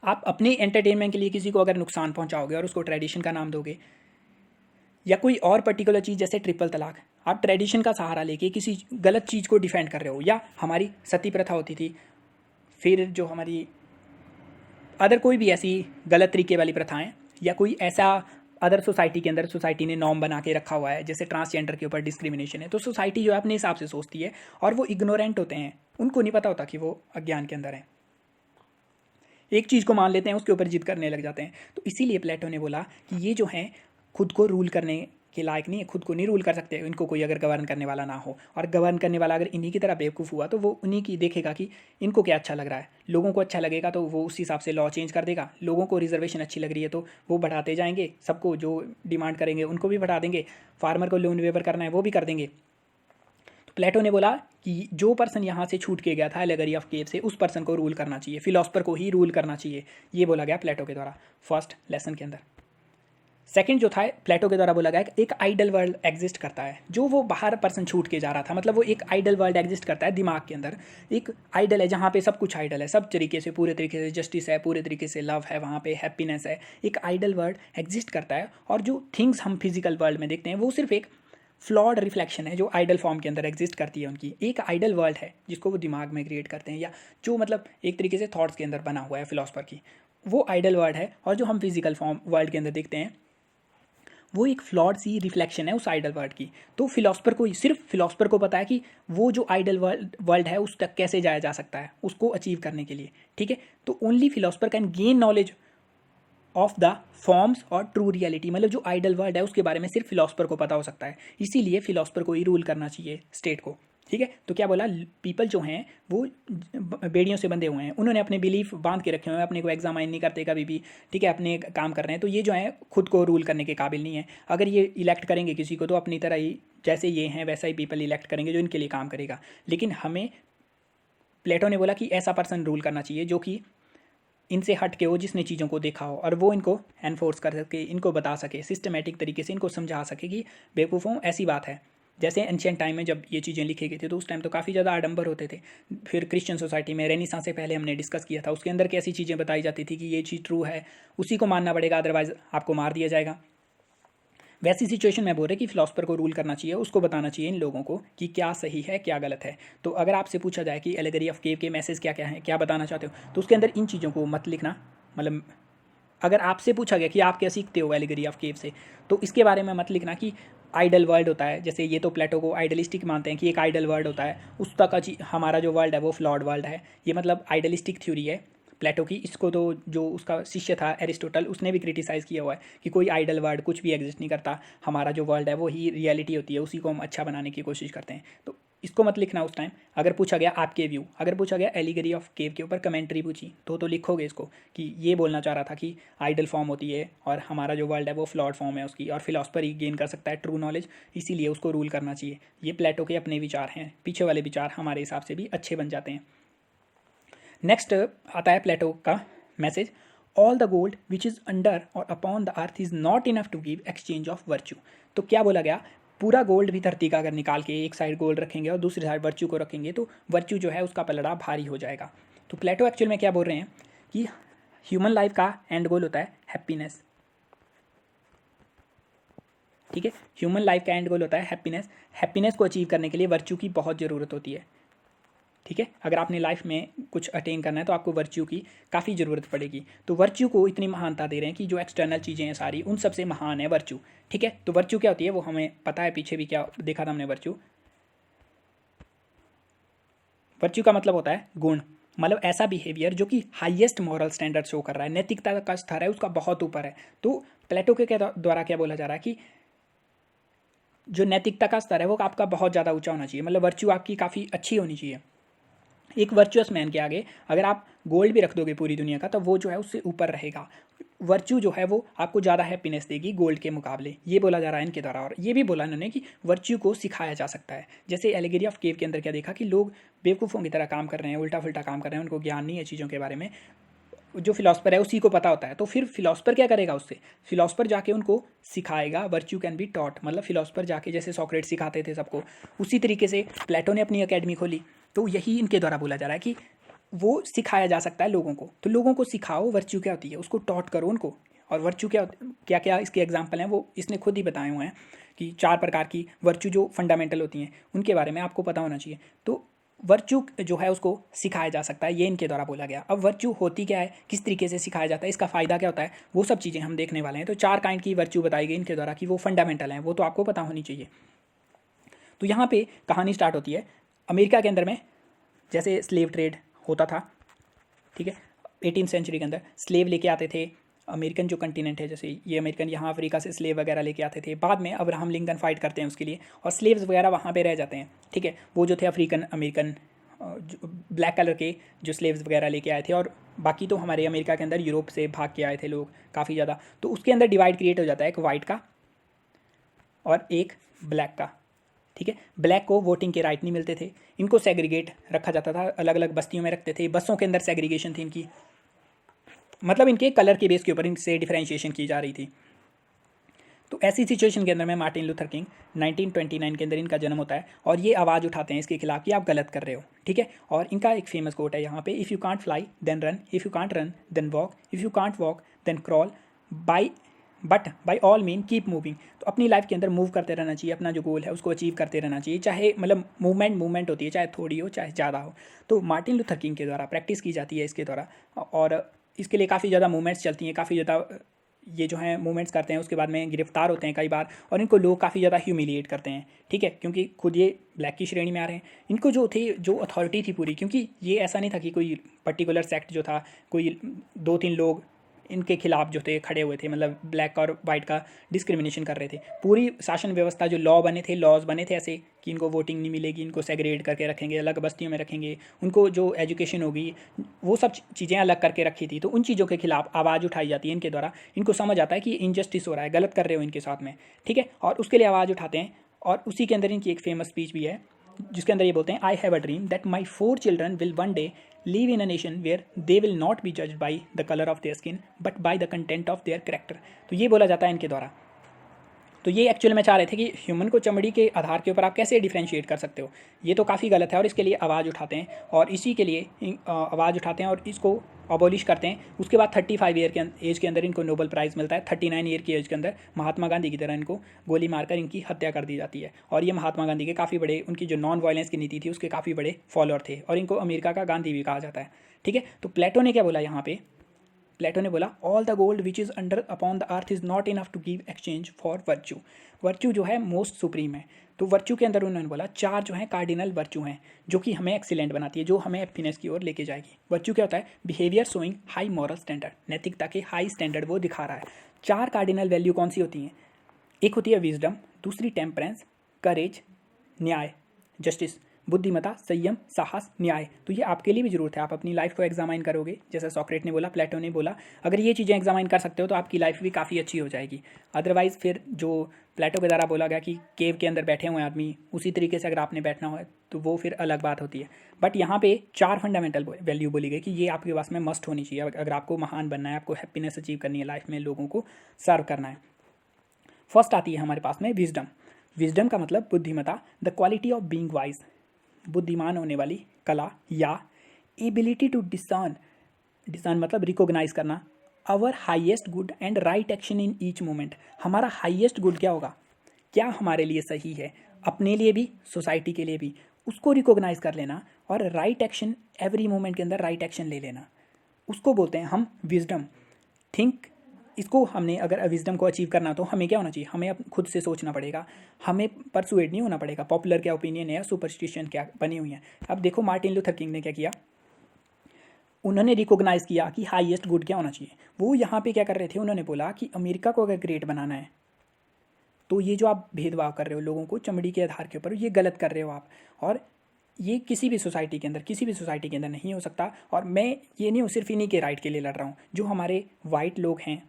आप अपने एंटरटेनमेंट के लिए किसी को अगर नुकसान पहुंचाओगे और उसको ट्रेडिशन का नाम दोगे, या कोई और पर्टिकुलर चीज़ जैसे ट्रिपल तलाक, आप ट्रेडिशन का सहारा लेके किसी गलत चीज़ को डिफेंड कर रहे हो, या हमारी सती प्रथा होती थी, फिर जो हमारी अदर कोई भी ऐसी गलत तरीके वाली प्रथाएं, या कोई ऐसा अदर सोसाइटी के अंदर सोसाइटी ने नॉर्म बना के रखा हुआ है, जैसे ट्रांसजेंडर के ऊपर डिस्क्रिमिनेशन है, तो सोसाइटी जो है अपने हिसाब से सोचती है और वो इग्नोरेंट होते हैं, उनको नहीं पता होता कि वो अज्ञान के अंदर है, एक चीज़ को मान लेते हैं, उसके ऊपर जिद करने लग जाते हैं। तो इसीलिए प्लेटो ने बोला कि ये जो हैं खुद को रूल करने के लायक नहीं है, खुद को नहीं रूल कर सकते इनको कोई अगर गवर्न करने वाला ना हो, और गवर्न करने वाला अगर इन्हीं की तरह बेवकूफ़ हुआ तो वो उन्हीं की देखेगा कि इनको क्या अच्छा लग रहा है, लोगों को अच्छा लगेगा तो वो उस हिसाब से लॉ चेंज कर देगा, लोगों को रिजर्वेशन अच्छी लग रही है तो वो बढ़ाते जाएंगे, सबको जो डिमांड करेंगे उनको भी बढ़ा देंगे, फार्मर को लोन वेवर करना है वो भी कर देंगे। तो प्लेटो ने बोला कि जो पर्सन यहाँ से छूट के गया था एलेगरी ऑफ केव से, उस पर्सन को रूल करना चाहिए, फिलोसफर को ही रूल करना चाहिए, ये बोला गया प्लेटो के द्वारा फर्स्ट लेसन के अंदर। सेकंड जो था प्लेटो के द्वारा बोला गया एक आइडल वर्ल्ड एग्जिस्ट करता है, जो वो बाहर पर्सन छूट के जा रहा था, मतलब वो एक आइडल वर्ल्ड एग्जिस्ट करता है दिमाग के अंदर, एक आइडल है जहाँ पे सब कुछ आइडल है, सब तरीके से पूरे तरीके से जस्टिस है, पूरे तरीके से लव है, वहाँ पे हैप्पीनेस है, एक आइडल वर्ल्ड एग्जिस्ट करता है। और जो थिंग्स हम फिजिकल वर्ल्ड में देखते हैं वो सिर्फ एक फ्लॉड रिफ्लेक्शन है जो आइडल फॉर्म के अंदर एग्जिस्ट करती है उनकी, एक आइडल वर्ल्ड है जिसको वो दिमाग में क्रिएट करते हैं, या जो मतलब एक तरीके से थॉट्स के अंदर बना हुआ है फिलोसफर की, वो आइडल वर्ल्ड है। और जो हम फिजिकल फॉर्म वर्ल्ड के अंदर देखते हैं वो एक फ्लॉड सी रिफ्लेक्शन है उस आइडल वर्ल्ड की। तो सिर्फ फिलोसफर को पता है कि वो जो आइडल वर्ल्ड है उस तक कैसे जाया जा सकता है उसको अचीव करने के लिए, ठीक है। तो only philosopher can gain knowledge of the forms और ट्रू रियलिटी, मतलब जो आइडल वर्ल्ड है उसके बारे में सिर्फ फिलोसफर को पता हो सकता है, इसीलिए फिलोसफर को ही रूल करना चाहिए स्टेट को, ठीक है। तो क्या बोला, पीपल जो हैं वो बेड़ियों से बंधे हुए हैं, उन्होंने अपने बिलीफ बांध के रखे हुए हैं, अपने को एग्जामाइन नहीं करते कभी भी, ठीक है, अपने काम कर रहे हैं, तो ये जो है खुद को रूल करने के काबिल नहीं है। अगर ये इलेक्ट करेंगे किसी को तो अपनी तरह ही जैसे ये हैं वैसा ही पीपल इलेक्ट करेंगे जो इनके लिए काम करेगा। लेकिन हमें प्लेटो ने बोला कि ऐसा पर्सन रूल करना चाहिए जो कि इनसे हट के हो, जिसने चीज़ों को देखा हो और वो इनको एनफोर्स कर सके, इनको बता सके, सिस्टमेटिक तरीके से इनको समझा सके कि बेवकूफ़ों ऐसी बात है, जैसे एंशियंट टाइम में जब ये चीज़ें लिखी गई थी तो उस टाइम तो काफ़ी ज़्यादा आडंबर होते थे। फिर क्रिश्चियन सोसाइटी में रेनेसां से पहले हमने डिस्कस किया था, उसके अंदर कैसी चीज़ें बताई जाती थी कि ये चीज़ ट्रू है, उसी को मानना पड़ेगा, अदरवाइज आपको मार दिया जाएगा। वैसी सिचुएशन में बोल रहे कि फिलोसफर को रूल करना चाहिए, उसको बताना चाहिए इन लोगों को कि क्या सही है क्या गलत है। तो अगर आपसे पूछा जाए कि एलेगरी ऑफ केव के मैसेज क्या क्या है, क्या बताना चाहते हो, तो उसके अंदर इन चीज़ों को मत लिखना। मतलब अगर आपसे पूछा गया कि आप क्या सीखते हो एलेगरी ऑफ केव से, तो इसके बारे में मत लिखना कि आइडल वर्ल्ड होता है। जैसे ये तो प्लेटो को आइडलिस्टिक मानते हैं कि एक आइडल वर्ल्ड होता है, उस तक का हमारा जो वर्ल्ड है वो फ्लॉड वर्ल्ड है। ये मतलब आइडलिस्टिक थ्योरी है प्लेटो की। इसको तो जो उसका शिष्य था एरिस्टोटल, उसने भी क्रिटिसाइज़ किया हुआ है कि कोई आइडल वर्ल्ड कुछ भी एग्जिस्ट नहीं करता, हमारा जो वर्ल्ड है वो ही रियलिटी होती है, उसी को हम अच्छा बनाने की कोशिश करते हैं। तो इसको मत लिखना उस टाइम। अगर पूछा गया आपके व्यू, अगर पूछा गया एलिगरी ऑफ केव के ऊपर कमेंट्री पूछी तो लिखोगे इसको कि ये बोलना चाह रहा था कि आइडल फॉर्म होती है और हमारा जो वर्ल्ड है वो फ्लॉड फॉर्म है उसकी, और फिलोसफर ही गेन कर सकता है ट्रू नॉलेज, इसीलिए उसको रूल करना चाहिए। ये प्लेटो के अपने विचार हैं, पीछे वाले विचार हमारे हिसाब से भी अच्छे बन जाते हैं। नेक्स्ट आता है प्लेटो का message, all the gold which is under or upon the earth is not enough to give exchange of virtue. तो क्या बोला गया, पूरा गोल्ड भी धरती का अगर निकाल के एक साइड गोल्ड रखेंगे और दूसरी साइड वर्च्यू को रखेंगे तो वर्च्यू जो है उसका पलड़ा भारी हो जाएगा। तो प्लेटो एक्चुअल में क्या बोल रहे हैं कि ह्यूमन लाइफ का एंड गोल होता है हैप्पीनेस। ठीक है, ह्यूमन लाइफ का एंड गोल होता है हैप्पीनेस। हैप्पीनेस को अचीव करने के लिए वर्च्यू की बहुत ज़रूरत होती है। ठीक है, अगर आपने लाइफ में कुछ अटेन करना है तो आपको वर्च्यू की काफ़ी ज़रूरत पड़ेगी। तो वर्च्यू को इतनी महानता दे रहे हैं कि जो एक्सटर्नल चीज़ें हैं सारी उन सबसे महान है वर्च्यू। ठीक है, तो वर्च्यू क्या होती है वो हमें पता है, पीछे भी क्या देखा था हमने वर्च्यू। वर्च्यू का मतलब होता है गुण, मतलब ऐसा बिहेवियर जो कि हाईएस्ट मॉरल स्टैंडर्ड शो कर रहा है, नैतिकता का स्तर है उसका बहुत ऊपर है। तो प्लेटो के द्वारा क्या बोला जा रहा है कि जो नैतिकता का स्तर है वो आपका बहुत ज़्यादा ऊंचा होना चाहिए, मतलब वर्च्यू आपकी काफ़ी अच्छी होनी चाहिए। एक वर्चुअस मैन के आगे अगर आप गोल्ड भी रख दोगे पूरी दुनिया का तो वो जो है उससे ऊपर रहेगा। वर्च्यू जो है वो आपको ज़्यादा हैप्पीनेस देगी गोल्ड के मुकाबले, ये बोला जा रहा है इनके द्वारा। और ये भी बोला इन्होंने कि वर्च्यू को सिखाया जा सकता है। जैसे एलिगेरी ऑफ केव के अंदर क्या देखा कि लोग बेवकूफ़ों की तरह काम कर रहे हैं, उल्टा फुल्टा काम कर रहे हैं, उनको ज्ञान नहीं है चीज़ों के बारे में। जो फिलोसफर है उसी को पता होता है, तो फिर फिलोसफर क्या करेगा उससे, फिलोसफर जाके उनको सिखाएगा। वर्च्यू कैन बी टॉट, मतलब फिलोसफर जाके जैसे सॉक्रेट सिखाते थे सबको, उसी तरीके से प्लेटो ने अपनी अकेडमी खोली। तो यही इनके द्वारा बोला जा रहा है कि वो सिखाया जा सकता है लोगों को। तो लोगों को सिखाओ वर्च्यू क्या होती है, उसको टॉट करो उनको। और वर्च्यू क्या क्या इसके एग्जाम्पल हैं वो इसने खुद ही बताए हुए हैं कि 4 प्रकार की वर्च्यू जो फंडामेंटल होती हैं उनके बारे में आपको पता होना चाहिए। तो वर्च्यू जो है उसको सिखाया जा सकता है, ये इनके द्वारा बोला गया। अब वर्च्यू होती क्या है, किस तरीके से सिखाया जाता है, इसका फ़ायदा क्या होता है, वो सब चीज़ें हम देखने वाले हैं। तो 4 काइंड की वर्च्यू बताई गई इनके द्वारा कि वो फंडामेंटल हैं, वो तो आपको पता होनी चाहिए। तो यहाँ पे कहानी स्टार्ट होती है अमेरिका के अंदर में, जैसे स्लेव ट्रेड होता था। ठीक है, 18th सेंचुरी के अंदर स्लेव लेके आते थे अमेरिकन जो कंटिनेंट है, जैसे ये अमेरिकन यहाँ अफ्रीका से स्लेव वगैरह लेके आते थे। बाद में अब्राहम लिंकन फाइट करते हैं उसके लिए और स्लेव्स वगैरह वहाँ पे रह जाते हैं। ठीक है, वो जो थे अफ्रीकन अमेरिकन ब्लैक कलर के जो स्लेव्स वगैरह लेके आए थे, और बाकी तो हमारे अमेरिका के अंदर यूरोप से भाग के आए थे लोग काफ़ी ज़्यादा। तो उसके अंदर डिवाइड क्रिएट हो जाता है, एक वाइट का और एक ब्लैक का। ठीक है, ब्लैक को वोटिंग के राइट नहीं मिलते थे, इनको सेग्रीगेट रखा जाता था, अलग अलग बस्तियों में रखते थे, बसों के अंदर सेग्रीगेशन थी इनकी, मतलब इनके कलर के बेस के ऊपर इनसे डिफरेंशिएशन की जा रही थी। तो ऐसी सिचुएशन के अंदर में मार्टिन लूथर किंग 1929 के अंदर इनका जन्म होता है और ये आवाज़ उठाते हैं इसके खिलाफ कि आप गलत कर रहे हो। ठीक है, और इनका एक फेमस कोट है यहाँ पे, if you can't fly then run, if you can't run then walk, if you can't walk then crawl, by all mean keep moving. तो अपनी लाइफ के अंदर मूव करते रहना चाहिए, अपना जो गोल है उसको अचीव करते रहना चाहिए, चाहे मतलब मूवमेंट होती है, चाहे थोड़ी हो चाहे ज़्यादा हो। तो मार्टिन लूथर किंग के द्वारा प्रैक्टिस की जाती है इसके द्वारा, और इसके लिए काफ़ी ज़्यादा मूवमेंट्स चलती हैं, काफ़ी ज़्यादा ये जो है मूवमेंट्स करते हैं, उसके बाद में गिरफ्तार होते हैं कई बार, और इनको लोग काफ़ी ज़्यादा ह्यूमिलिएट करते हैं। ठीक है, क्योंकि खुद ये ब्लैक की श्रेणी में आ रहे हैं। इनको जो अथॉरिटी थी पूरी, क्योंकि ये ऐसा नहीं था कि कोई पर्टिकुलर सेक्ट जो था, कोई 2-3 लोग इनके खिलाफ जो थे खड़े हुए थे, मतलब ब्लैक और वाइट का डिस्क्रिमिनेशन कर रहे थे। पूरी शासन व्यवस्था जो लॉज बने थे ऐसे कि इनको वोटिंग नहीं मिलेगी, इनको सेग्रीगेट करके रखेंगे, अलग बस्तियों में रखेंगे, उनको जो एजुकेशन होगी वो सब चीज़ें अलग करके रखी थी। तो उन चीज़ों के खिलाफ आवाज़ उठाई जाती है इनके द्वारा। इनको समझ आता है कि इनजस्टिस हो रहा है, गलत कर रहे हो इनके साथ में। ठीक है, और उसके लिए आवाज़ उठाते हैं। और उसी के अंदर इनकी एक फेमस स्पीच भी है जिसके अंदर ये बोलते हैं, I have a dream that my 4 children will one day live in a nation where they will not be judged by the color of their skin but by the content of their character। तो ये बोला जाता है इनके द्वारा। तो ये actually मैं चाह रहे थे कि ह्यूमन को चमड़ी के आधार के ऊपर आप कैसे डिफ्रेंशिएट कर सकते हो, ये तो काफ़ी गलत है और इसके लिए आवाज़ उठाते हैं और इसी के लिए आवाज़ उठाते हैं और इसको अबॉलिश करते हैं। उसके बाद 35 ईयर के एज के अंदर इनको नोबेल प्राइज़ मिलता है। 39 ईयर की एज के अंदर महात्मा गांधी की तरह इनको गोली मारकर इनकी हत्या कर दी जाती है। और ये महात्मा गांधी के काफ़ी बड़े, उनकी जो नॉन वायलेंस की नीति थी उसके काफ़ी बड़े फॉलोअर थे और इनको अमेरिका का गांधी भी कहा जाता है। ठीक है, तो प्लेटो ने क्या बोला यहाँ पे, प्लेटो ने बोला all the gold which is under upon the earth is not enough to give exchange for virtue. Virtue जो है मोस्ट सुप्रीम है, तो वर्च्यू के अंदर उन्होंने बोला 4 जो है कार्डिनल वर्च्यू हैं जो कि हमें एक्सीलेंट बनाती है, जो हमें हैप्पीनेस की ओर लेके जाएगी। वर्च्यू क्या होता है, behaviour showing high moral standard, नैतिकता के हाई स्टैंडर्ड वो दिखा रहा है। 4 कार्डिनल वैल्यू कौन सी होती हैं, एक होती है विजडम, दूसरी टेम्परेंस, करेज, न्याय, जस्टिस, बुद्धिमता, संयम, साहस, न्याय। तो ये आपके लिए भी जरूरत है, आप अपनी लाइफ को एग्जामाइन करोगे, जैसे सॉक्रेट ने बोला, प्लेटो ने बोला, अगर ये चीज़ें एग्जामाइन कर सकते हो तो आपकी लाइफ भी काफ़ी अच्छी हो जाएगी। अदरवाइज़ फिर जो प्लेटो के द्वारा बोला गया कि केव के अंदर बैठे हुए आदमी, उसी तरीके से अगर आपने बैठना हो तो वो फिर अलग बात होती है। बट यहाँ पे 4 फंडामेंटल वैल्यू बोली गई कि ये आपके पास में मस्ट होनी चाहिए अगर आपको महान बनना है, आपको हैप्पीनेस अचीव करनी है लाइफ में, लोगों को सर्व करना है। फर्स्ट आती है हमारे पास में विजडम। विजडम का मतलब बुद्धिमता, the quality of being wise, बुद्धिमान होने वाली कला, या एबिलिटी टू डिसर्न, डिसर्न मतलब रिकॉग्नाइज करना, our highest good and right action in each moment. हमारा हाईएस्ट गुड क्या होगा, क्या हमारे लिए सही है, अपने लिए भी सोसाइटी के लिए भी, उसको रिकॉग्नाइज कर लेना और राइट एक्शन एवरी मोमेंट के अंदर राइट एक्शन ले लेना, उसको बोलते हैं हम विजडम। थिंक, इसको हमने अगर विजडम को अचीव करना तो हमें क्या होना चाहिए, हमें खुद से सोचना पड़ेगा, हमें परसुएड नहीं होना पड़ेगा पॉपुलर क्या ओपिनियन है या सुपरस्टिशन क्या बनी हुई है। अब देखो मार्टिन लूथर किंग ने क्या किया, उन्होंने रिकॉग्नाइज किया कि हाईएस्ट गुड क्या होना चाहिए। वो यहाँ पे क्या कर रहे थे, उन्होंने बोला कि अमेरिका को अगर ग्रेट बनाना है तो ये जो आप भेदभाव कर रहे हो लोगों को चमड़ी के आधार के ऊपर, ये गलत कर रहे हो आप, और ये किसी भी सोसाइटी के अंदर नहीं हो सकता। और मैं ये नहीं हूँ सिर्फ इन्हीं के राइट के लिए लड़ रहा हूँ, जो हमारे वाइट लोग हैं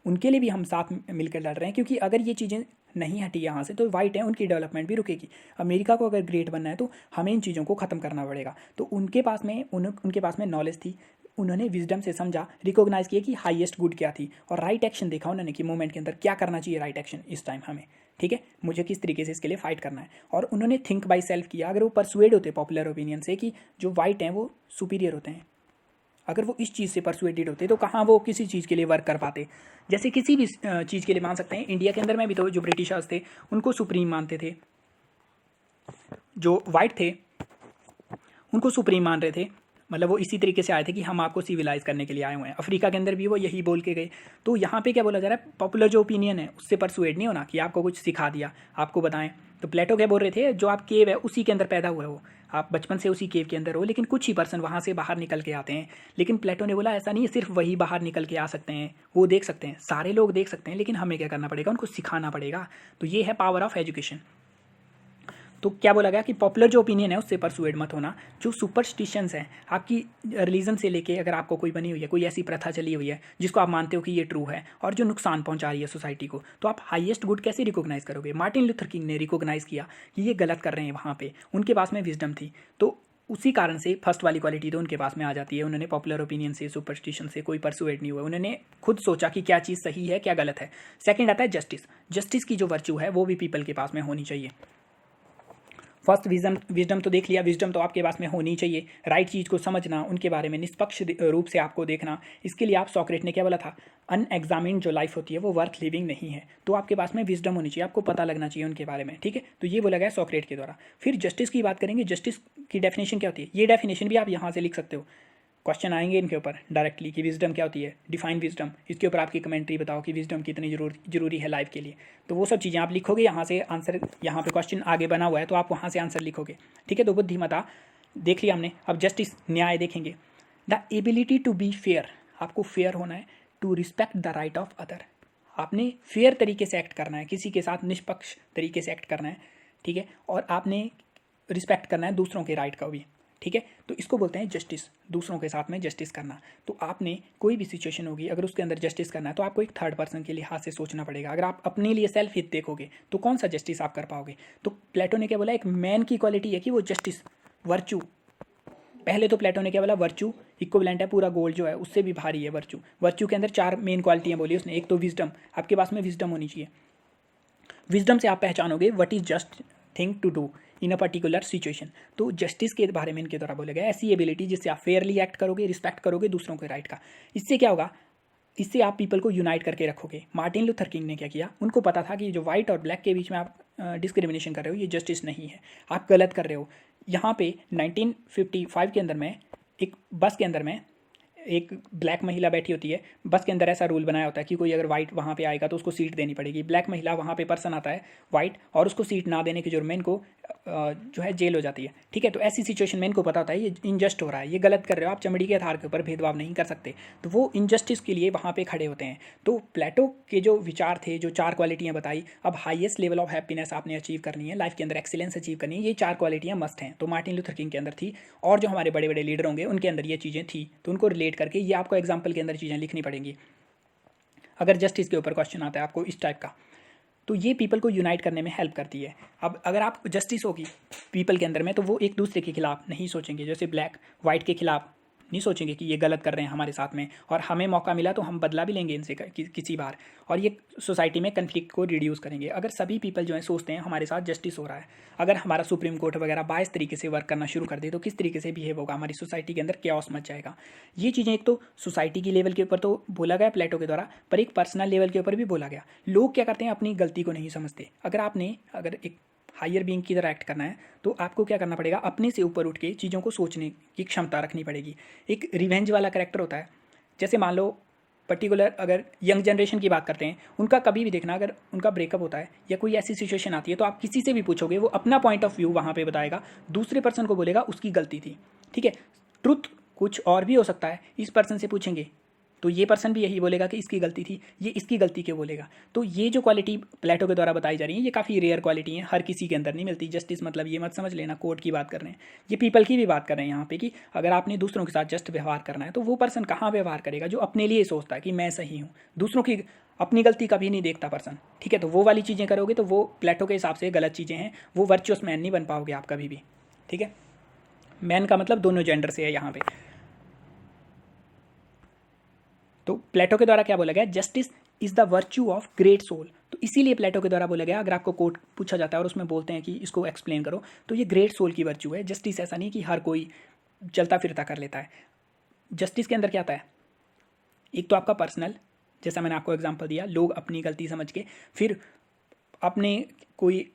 उनके लिए भी हम साथ मिलकर लड़ रहे हैं, क्योंकि अगर ये चीज़ें नहीं हटी यहाँ से तो वाइट है उनकी डेवलपमेंट भी रुकेगी। अमेरिका को अगर ग्रेट बनना है तो हमें इन चीज़ों को ख़त्म करना पड़ेगा। तो उनके पास में नॉलेज थी, उन्होंने विजडम से समझा, रिकॉग्नाइज किया कि हाईएस्ट गुड क्या थी और राइट एक्शन देखा उन्होंने कि मोमेंट के अंदर क्या करना चाहिए, राइट एक्शन इस टाइम हमें, ठीक है, मुझे किस तरीके से इसके लिए फाइट करना है। और उन्होंने थिंक बाई सेल्फ किया। अगर वो परसुएड होते पॉपुलर ओपिनियन से कि जो वाइट हैं वो सुपीरियर होते हैं, अगर वो इस चीज़ से परसुएटेड होते तो कहाँ वो किसी चीज़ के लिए वर्क कर पाते। जैसे किसी भी चीज़ के लिए मान सकते हैं, इंडिया के अंदर में भी तो जो ब्रिटिशर्स थे उनको सुप्रीम मानते थे, जो वाइट थे उनको सुप्रीम मान रहे थे, मतलब वो इसी तरीके से आए थे कि हम आपको सिविलाइज करने के लिए आए हुए हैं। अफ्रीका के अंदर भी वो यही बोल के गए। तो यहाँ पे क्या बोला जा रहा है, पॉपुलर जो ओपिनियन है उससे परसुएड नहीं होना कि आपको कुछ सिखा दिया, आपको बताएं। तो प्लेटो क्या बोल रहे थे, जो आप केव है उसी के अंदर पैदा हुए हो, आप बचपन से उसी केव के अंदर हो, लेकिन कुछ ही पर्सन वहाँ से बाहर निकल के आते हैं। लेकिन प्लेटो ने बोला ऐसा नहीं है सिर्फ वही बाहर निकल के आ सकते हैं, वो देख सकते हैं, सारे लोग देख सकते हैं, लेकिन हमें क्या करना पड़ेगा, उनको सिखाना पड़ेगा। तो ये है पावर ऑफ एजुकेशन। तो क्या बोला गया कि पॉपुलर जो ओपिनियन है उससे परसुएड मत होना। जो सुपरस्टिशंस हैं आपकी रिलीजन से लेके, अगर आपको कोई बनी हुई है, कोई ऐसी प्रथा चली हुई है जिसको आप मानते हो कि ये ट्रू है और जो नुकसान पहुंचा रही है सोसाइटी को, तो आप हाईएस्ट गुड कैसे रिकॉग्नाइज करोगे। मार्टिन लूथर किंग ने रिकॉग्नाइज किया कि ये गलत कर रहे हैं, वहाँ पे उनके पास में विजडम थी, तो उसी कारण से फर्स्ट वाली क्वालिटी तो उनके पास में आ जाती है। उन्होंने पॉपुलर ओपिनियन से, सुपरस्टिशन से कोई परसुएड नहीं हुआ, उन्होंने खुद सोचा कि क्या चीज़ सही है क्या गलत है। सेकंड आता है जस्टिस। जस्टिस की जो वर्च्यू है वो भी पीपल के पास में होनी चाहिए। फर्स्ट विजडम तो देख लिया, विजडम तो आपके पास में होनी चाहिए, राइट चीज़ को समझना, उनके बारे में निष्पक्ष रूप से आपको देखना। इसके लिए आप, सॉक्रेट ने क्या बोला था, अनएग्जामिन्ड जो लाइफ होती है वो वर्थ लिविंग नहीं है। तो आपके पास में विजडम होनी चाहिए, आपको पता लगना चाहिए उनके बारे में, ठीक है। तो ये बोला गया सॉक्रेट के द्वारा। फिर जस्टिस की बात करेंगे, जस्टिस की डेफिनेशन क्या होती है, ये डेफिनेशन भी आप यहाँ से लिख सकते हो, क्वेश्चन आएंगे इनके ऊपर डायरेक्टली कि विजडम क्या होती है, डिफाइन विजडम, इसके ऊपर आपकी कमेंट्री बताओ कि विजडम कितनी जरूरी है लाइफ के लिए। तो वो सब चीज़ें आप लिखोगे, यहाँ से आंसर, यहाँ पे क्वेश्चन आगे बना हुआ है तो आप वहाँ से आंसर लिखोगे, ठीक है। तो बुद्धिमता देख लिया हमने। अब जस्टिस, न्याय देखेंगे। The ability to be fair, आपको फेयर होना है। To respect the right of other, आपने फेयर तरीके से एक्ट करना है, किसी के साथ निष्पक्ष तरीके से एक्ट करना है, ठीक है। और आपने रिस्पेक्ट करना है दूसरों के राइट का भी, ठीक है। तो इसको बोलते हैं जस्टिस, दूसरों के साथ में जस्टिस करना। तो आपने कोई भी सिचुएशन होगी, अगर उसके अंदर जस्टिस करना है तो आपको एक थर्ड पर्सन के लिहाज से सोचना पड़ेगा। अगर आप अपने लिए सेल्फ हित देखोगे तो कौन सा जस्टिस आप कर पाओगे। तो प्लेटो ने क्या बोला, एक मैन की क्वालिटी है कि वो जस्टिस, वर्च्यू। पहले तो प्लेटो ने क्या बोला, वर्च्यू इक्विवेलेंट है पूरा गोल्ड जो है उससे भी भारी है वर्च्यू। वर्च्यू के अंदर 4 मेन क्वालिटियाँ बोली उसने। एक तो विजडम, आपके पास में विजडम होनी चाहिए। विजडम से आप पहचानोगे what is just thing to do in a particular situation. तो जस्टिस के बारे में इनके द्वारा बोला गया ऐसी एबिलिटी जिससे आप फेयरली एक्ट करोगे, रिस्पेक्ट करोगे दूसरों के राइट का। इससे क्या होगा, इससे आप पीपल को यूनाइट करके रखोगे। मार्टिन लूथर किंग ने क्या किया, उनको पता था कि जो वाइट और ब्लैक के बीच में आप डिस्क्रिमिनेशन कर रहे हो ये जस्टिस नहीं है, आप गलत कर रहे हो। यहाँ पे 1955 के अंदर में एक बस के अंदर में एक ब्लैक महिला बैठी होती है, बस के अंदर ऐसा रूल बनाया होता है कि कोई अगर वाइट वहाँ पे आएगा तो उसको सीट देनी पड़ेगी। ब्लैक महिला वहाँ पे पर्सन आता है वाइट और उसको सीट ना देने के जुर्म में इनको जो है जेल हो जाती है। ठीक है, तो ऐसी सिचुएशन में इनको पता होता है ये इनजस्ट हो रहा है, ये गलत कर रहे हो, आप चमड़ी के आधार के ऊपर भेदभाव नहीं कर सकते, तो वो इनजस्टिस के लिए वहाँ पे खड़े होते हैं। तो प्लेटो के जो विचार थे, जो 4 क्वालिटियाँ बताई, अब हाईएस्ट लेवल ऑफ हैप्पीनेस आपने अचीव करनी है, लाइफ के अंदर एक्सीलेंस अचीव करनी है, ये 4 क्वालिटियाँ मस्ट हैं। तो मार्टिन लूथर किंग के अंदर थी और जो हमारे बड़े बड़े लीडर होंगे उनके अंदर ये चीज़ें थी, तो उनको रिलेट करके ये आपको एग्जाम्पल के अंदर चीज़ें लिखनी पड़ेंगी। अगर जस्टिस के ऊपर क्वेश्चन आता है आपको इस टाइप का, तो ये पीपल को यूनाइट करने में हेल्प करती है। अब अगर आप जस्टिस होगी पीपल के अंदर में तो वो एक दूसरे के खिलाफ नहीं सोचेंगे, जैसे ब्लैक वाइट के खिलाफ नहीं सोचेंगे कि ये गलत कर रहे हैं हमारे साथ में और हमें मौका मिला तो हम बदला भी लेंगे इनसे किसी बार, और ये सोसाइटी में कन्फ्लिक्ट को रिड्यूस करेंगे। अगर सभी पीपल जो है सोचते हैं हमारे साथ जस्टिस हो रहा है, अगर हमारा सुप्रीम कोर्ट वगैरह बायस तरीके से वर्क करना शुरू कर दे तो किस तरीके से बिहेव होगा, हमारी सोसाइटी के अंदर क्योस मच जाएगा। ये चीज़ें एक तो सोसाइटी की लेवल के ऊपर तो बोला गया प्लेटो के द्वारा, पर एक पर्सनल लेवल के ऊपर भी बोला गया। लोग क्या करते हैं, अपनी गलती को नहीं समझते। अगर एक हायर बीइंग की तरह एक्ट करना है तो आपको क्या करना पड़ेगा, अपने से ऊपर उठ के चीज़ों को सोचने की क्षमता रखनी पड़ेगी। एक रिवेंज वाला कैरेक्टर होता है, जैसे मान लो पर्टिकुलर अगर यंग जनरेशन की बात करते हैं, उनका कभी भी देखना अगर उनका ब्रेकअप होता है या कोई ऐसी सिचुएशन आती है तो आप किसी से भी पूछोगे वो अपना पॉइंट ऑफ व्यू वहाँ पे बताएगा, दूसरे पर्सन को बोलेगा उसकी गलती थी। ठीक है, ट्रुथ कुछ और भी हो सकता है, इस पर्सन से पूछेंगे तो ये पर्सन भी यही बोलेगा कि इसकी गलती थी, ये इसकी गलती क्यों बोलेगा। तो ये जो क्वालिटी प्लेटो के द्वारा बताई जा रही है ये काफ़ी रेयर क्वालिटी है, हर किसी के अंदर नहीं मिलती। जस्टिस मतलब ये मत समझ लेना कोर्ट की बात कर रहे हैं, ये पीपल की भी बात कर रहे हैं यहाँ पे कि अगर आपने दूसरों के साथ जस्ट व्यवहार करना है तो वो पर्सन कहाँ व्यवहार करेगा, जो अपने लिए सोचता है कि मैं सही हूँ, दूसरों की अपनी गलती कभी नहीं देखता पर्सन। ठीक है, तो वो वाली चीज़ें करोगे तो वो प्लेटो के हिसाब से गलत चीज़ें हैं, वो वर्चुअस मैन नहीं बन पाओगे आप कभी भी। ठीक है, मैन का मतलब दोनों जेंडर से है यहाँ पे। तो प्लेटो के द्वारा क्या बोला गया, justice is the virtue of great soul. तो इसीलिए प्लेटो के द्वारा बोला गया, अगर आपको कोट पूछा जाता है और उसमें बोलते हैं कि इसको एक्सप्लेन करो, तो ये ग्रेट सोल की वर्च्यू है। जस्टिस ऐसा नहीं कि हर कोई चलता फिरता कर लेता है। जस्टिस के अंदर क्या आता है, एक तो आपका पर्सनल, जैसा मैंने आपको एग्जांपल दिया, लोग अपनी गलती समझ के फिर अपने कोई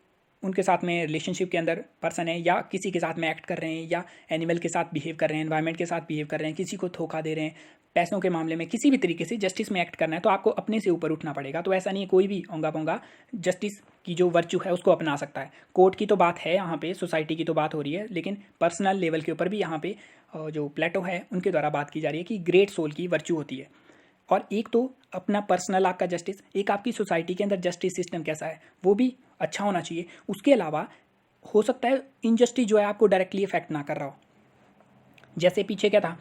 उनके साथ में रिलेशनशिप के अंदर पर्सन है या किसी के साथ में एक्ट कर रहे हैं या एनिमल के साथ बिहेव कर रहे हैं, एनवायरनमेंट के साथ बिहेव कर रहे हैं, किसी को धोखा दे रहे हैं, पैसों के मामले में किसी भी तरीके से जस्टिस में एक्ट करना है तो आपको अपने से ऊपर उठना पड़ेगा। तो ऐसा नहीं है कोई भी ओंगा पोंगा जस्टिस की जो वर्च्यू है उसको अपना सकता है। कोर्ट की तो बात है यहाँ पे, सोसाइटी की तो बात हो रही है, लेकिन पर्सनल लेवल के ऊपर भी यहाँ पे जो प्लेटो है उनके द्वारा बात की जा रही है कि ग्रेट सोल की वर्च्यू होती है। और एक तो अपना पर्सनल आपका जस्टिस, एक आपकी सोसाइटी के अंदर जस्टिस सिस्टम कैसा है वो भी अच्छा होना चाहिए। उसके अलावा हो सकता है इनजस्टिस जो है आपको डायरेक्टली इफेक्ट ना कर रहा हो। जैसे पीछे क्या था,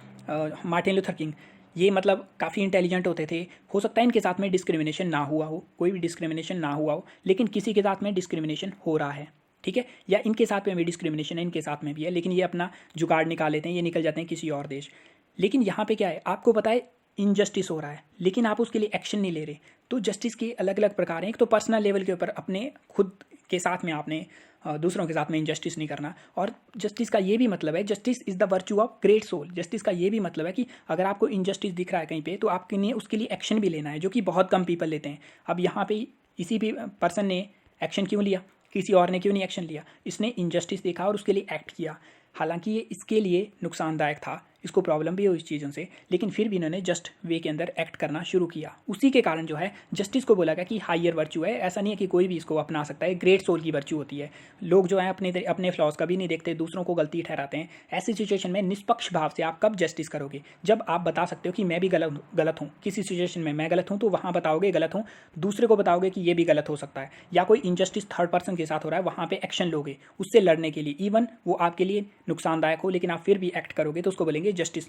मार्टिन लूथर किंग, ये मतलब काफ़ी इंटेलिजेंट होते थे, हो सकता है इनके साथ में डिस्क्रिमिनेशन ना हुआ हो, कोई भी डिस्क्रिमिनेशन ना हुआ हो, लेकिन किसी के साथ में डिस्क्रिमिनेशन हो रहा है। ठीक है, या इनके साथ में भी डिस्क्रिमिनेशन है, इनके साथ में भी है, लेकिन ये अपना जुगाड़ निकाल लेते हैं, ये निकल जाते हैं किसी और देश। लेकिन यहाँ पे क्या है, आपको पता है इनजस्टिस हो रहा है लेकिन आप उसके लिए एक्शन नहीं ले रहे। तो जस्टिस के अलग अलग प्रकार हैं, एक तो पर्सनल लेवल के ऊपर अपने खुद के साथ में आपने दूसरों के साथ में इनजस्टिस नहीं करना। और जस्टिस का ये भी मतलब है, justice is the virtue of great soul. Justice का ये भी मतलब है कि अगर आपको इनजस्टिस दिख रहा है कहीं पे तो आपके लिए उसके लिए एक्शन भी लेना है, जो कि बहुत कम पीपल लेते हैं। अब यहाँ पे इसी भी पर्सन ने एक्शन क्यों लिया, किसी और ने क्यों नहीं एक्शन लिया, इसने इनजस्टिस देखा और उसके लिए एक्ट किया। हालांकि ये इसके लिए नुकसानदायक था, इसको प्रॉब्लम भी हुई इस चीज़ों से, लेकिन फिर भी इन्होंने जस्ट वे के अंदर एक्ट करना शुरू किया। उसी के कारण जो है जस्टिस को बोला गया कि हायर वर्च्यू है। ऐसा नहीं है कि कोई भी इसको अपना सकता है, ग्रेट सोल की वर्च्यू होती है। लोग जो है अपने फ्लॉज कभी नहीं देखते, दूसरों को गलती ठहराते हैं। ऐसी सिचुएशन में निष्पक्ष भाव से आप कब जस्टिस करोगे, जब आप बता सकते हो कि मैं भी गलत हूँ, किसी सिचुएशन में मैं गलत हूँ तो वहाँ बताओगे गलत हूँ, दूसरे को बताओगे कि ये भी गलत हो सकता है, या कोई इनजस्टिस थर्ड पर्सन के साथ हो रहा है वहाँ पे एक्शन लोगे उससे लड़ने के लिए, इवन वो आपके लिए नुकसानदायक हो लेकिन आप फिर भी एक्ट करोगे, तो उसको बोलेंगे जस्टिस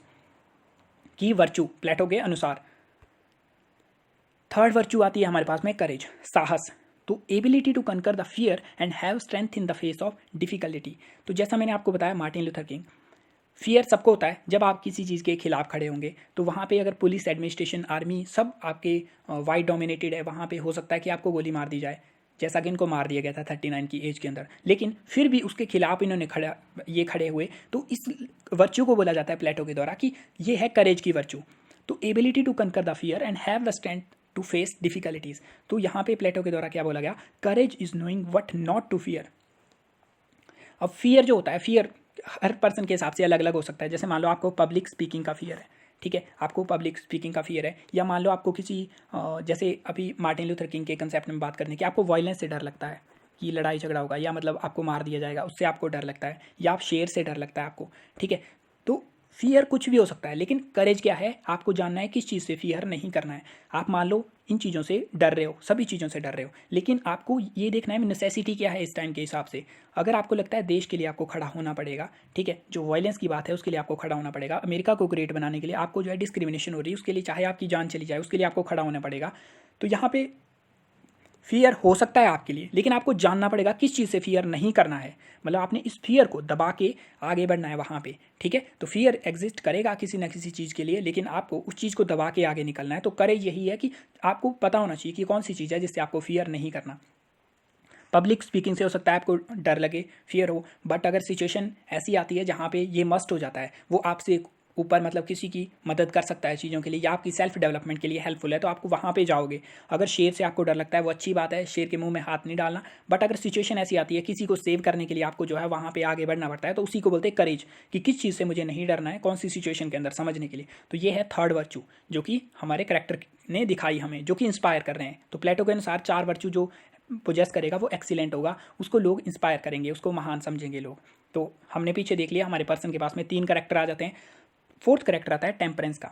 की वर्च्यू प्लेटो के अनुसार। थर्ड वर्च्यू आती है हमारे पास में करेज, साहस। तो ability to conquer the fear and have strength in the face of difficulty. तो जैसा मैंने आपको बताया मार्टिन लूथर किंग, फियर सबको होता है जब आप किसी चीज़ के खिलाफ खड़े होंगे, तो वहाँ पे अगर पुलिस एडमिनिस्ट्रेशन आर्मी सब आपके वाइट डोमिनेटेड है, वहाँ पे हो सकता है कि आपको गोली मार दी जाए, जैसा कि इनको मार दिया गया था 39 की एज के अंदर, लेकिन फिर भी उसके खिलाफ इन्होंने खड़े हुए। तो इस वर्च्यू को बोला जाता है प्लेटो के द्वारा कि ये है करेज की वर्च्यू। तो ability to conquer the fear and have the strength to face difficulties. तो यहाँ पे प्लेटो के द्वारा क्या बोला गया, courage is knowing what not to fear. अब फियर जो होता है, फियर हर पर्सन के हिसाब से अलग अलग हो सकता है। जैसे मान लो आपको पब्लिक स्पीकिंग का फियर है, ठीक है, आपको पब्लिक स्पीकिंग का फियर है, या मान लो आपको किसी जैसे अभी मार्टिन लूथर किंग के कंसेप्ट में बात करने की, आपको वायलेंस से डर लगता है कि लड़ाई झगड़ा होगा, या मतलब आपको मार दिया जाएगा, उससे आपको डर लगता है, या आप शेर से डर लगता है आपको, ठीक है। तो फियर कुछ भी हो सकता है, लेकिन करेज क्या है, आपको जानना है किस चीज़ से फियर नहीं करना है। आप मान लो इन चीज़ों से डर रहे हो, सभी चीज़ों से डर रहे हो, लेकिन आपको ये देखना है नेसेसिटी क्या है इस टाइम के हिसाब से। अगर आपको लगता है देश के लिए आपको खड़ा होना पड़ेगा, ठीक है, जो वायलेंस की बात है उसके लिए आपको खड़ा होना पड़ेगा, अमेरिका को ग्रेट बनाने के लिए आपको जो है डिस्क्रिमिनेशन हो रही है उसके लिए चाहे आपकी जान चली जाए उसके लिए आपको खड़ा होना पड़ेगा, तो यहाँ पे फियर हो सकता है आपके लिए, लेकिन आपको जानना पड़ेगा किस चीज़ से फियर नहीं करना है। मतलब आपने इस फियर को दबा के आगे बढ़ना है वहाँ पे, ठीक है। तो फियर एग्जिस्ट करेगा किसी न किसी चीज़ के लिए, लेकिन आपको उस चीज़ को दबा के आगे निकलना है। तो करेज यही है कि आपको पता होना चाहिए कि कौन सी चीज़ है जिससे आपको फियर नहीं करना। पब्लिक स्पीकिंग से हो सकता है आपको डर लगे, फियर हो, बट अगर सिचुएशन ऐसी आती है जहाँ पे ये मस्ट हो जाता है, वो आपसे ऊपर मतलब किसी की मदद कर सकता है चीज़ों के लिए, या आपकी सेल्फ डेवलपमेंट के लिए हेल्पफुल है, तो आपको वहाँ पे जाओगे। अगर शेर से आपको डर लगता है वो अच्छी बात है, शेर के मुंह में हाथ नहीं डालना, बट अगर सिचुएशन ऐसी आती है किसी को सेव करने के लिए आपको जो है वहाँ पे आगे बढ़ना पड़ता है, तो उसी को बोलते हैं करेज, कि किस चीज़ से मुझे नहीं डरना है, कौन सी सिचुएशन के अंदर, समझने के लिए। तो ये है थर्ड वर्च्यू जो कि हमारे करेक्टर ने दिखाई हमें, जो कि इंस्पायर कर रहे हैं। तो प्लेटो के अनुसार 4 वर्च्यू जो पोजेस करेगा वो एक्सीलेंट होगा, उसको लोग इंस्पायर करेंगे, उसको महान समझेंगे लोग। तो हमने पीछे देख लिया हमारे पर्सन के पास में 3 करेक्टर आ जाते हैं। फोर्थ करेक्टर आता है टेम्परेंस का,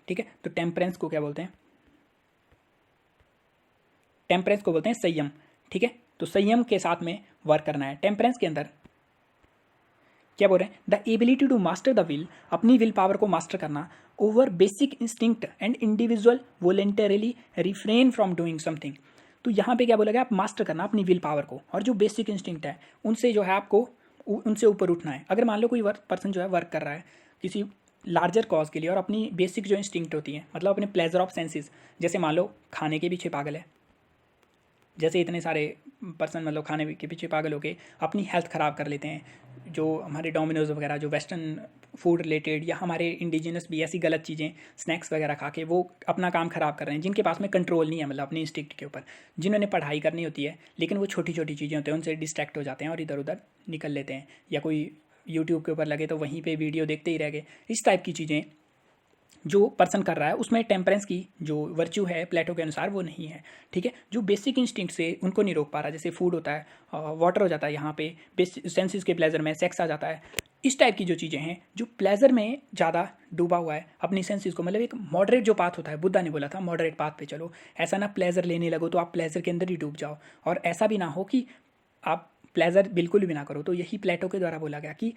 ठीक है। तो टेम्परेंस को क्या बोलते हैं, टेम्परेंस को बोलते हैं संयम, ठीक है। तो संयम के साथ में वर्क करना है। टेम्परेंस के अंदर क्या बोल रहे हैं, the ability to master the will, अपनी विल पावर को मास्टर करना, over basic instinct and individual voluntarily refrain from doing something. तो यहाँ पे क्या बोला गया, आप मास्टर करना अपनी विल पावर को, और जो बेसिक इंस्टिंक्ट है उनसे जो है आपको उनसे ऊपर उठना है। अगर मान लो कोई पर्सन जो है वर्क कर रहा है किसी लार्जर कॉज के लिए, और अपनी बेसिक जो इंस्टिंक्ट होती है, मतलब अपने प्लेजर ऑफ सेंसेस, जैसे मान लो खाने के पीछे पागल है, जैसे इतने सारे पर्सन मतलब खाने के पीछे पागल होके अपनी हेल्थ ख़राब कर लेते हैं, जो हमारे डोमिनोज वगैरह जो वेस्टर्न फूड रिलेटेड, या हमारे इंडिजिनस भी ऐसी गलत चीज़ें स्नैक्स वगैरह खा के वो अपना काम ख़राब कर रहे हैं, जिनके पास में कंट्रोल नहीं है मतलब अपनी इंस्टिंक्ट के ऊपर, जिन्होंने पढ़ाई करनी होती है, लेकिन वो छोटी छोटी चीज़ें होती हैं उनसे डिस्ट्रैक्ट हो जाते हैं और इधर उधर निकल लेते हैं, या कोई यूट्यूब के ऊपर लगे तो वहीं पे वीडियो देखते ही रह गए। इस टाइप की चीज़ें जो पर्सन कर रहा है उसमें टेम्परेंस की जो वर्च्यू है प्लेटो के अनुसार वो नहीं है, ठीक है। जो बेसिक इंस्टिंक्ट से उनको नहीं रोक पा रहा, जैसे फूड होता है, वाटर हो जाता है, यहाँ पे सेंसेस के प्लेजर में सेक्स आ जाता है, इस टाइप की जो चीज़ें हैं, जो प्लेजर में ज़्यादा डूबा हुआ है अपनी सेंसेस को, मतलब एक मॉडरेट जो पाथ होता है, बुद्धा ने बोला था मॉडरेट पाथ पे चलो, ऐसा ना प्लेजर लेने लगो तो आप प्लेजर के अंदर ही डूब जाओ, और ऐसा भी ना हो कि आप प्लेजर बिल्कुल भी ना करो। तो यही प्लेटो के द्वारा बोला गया कि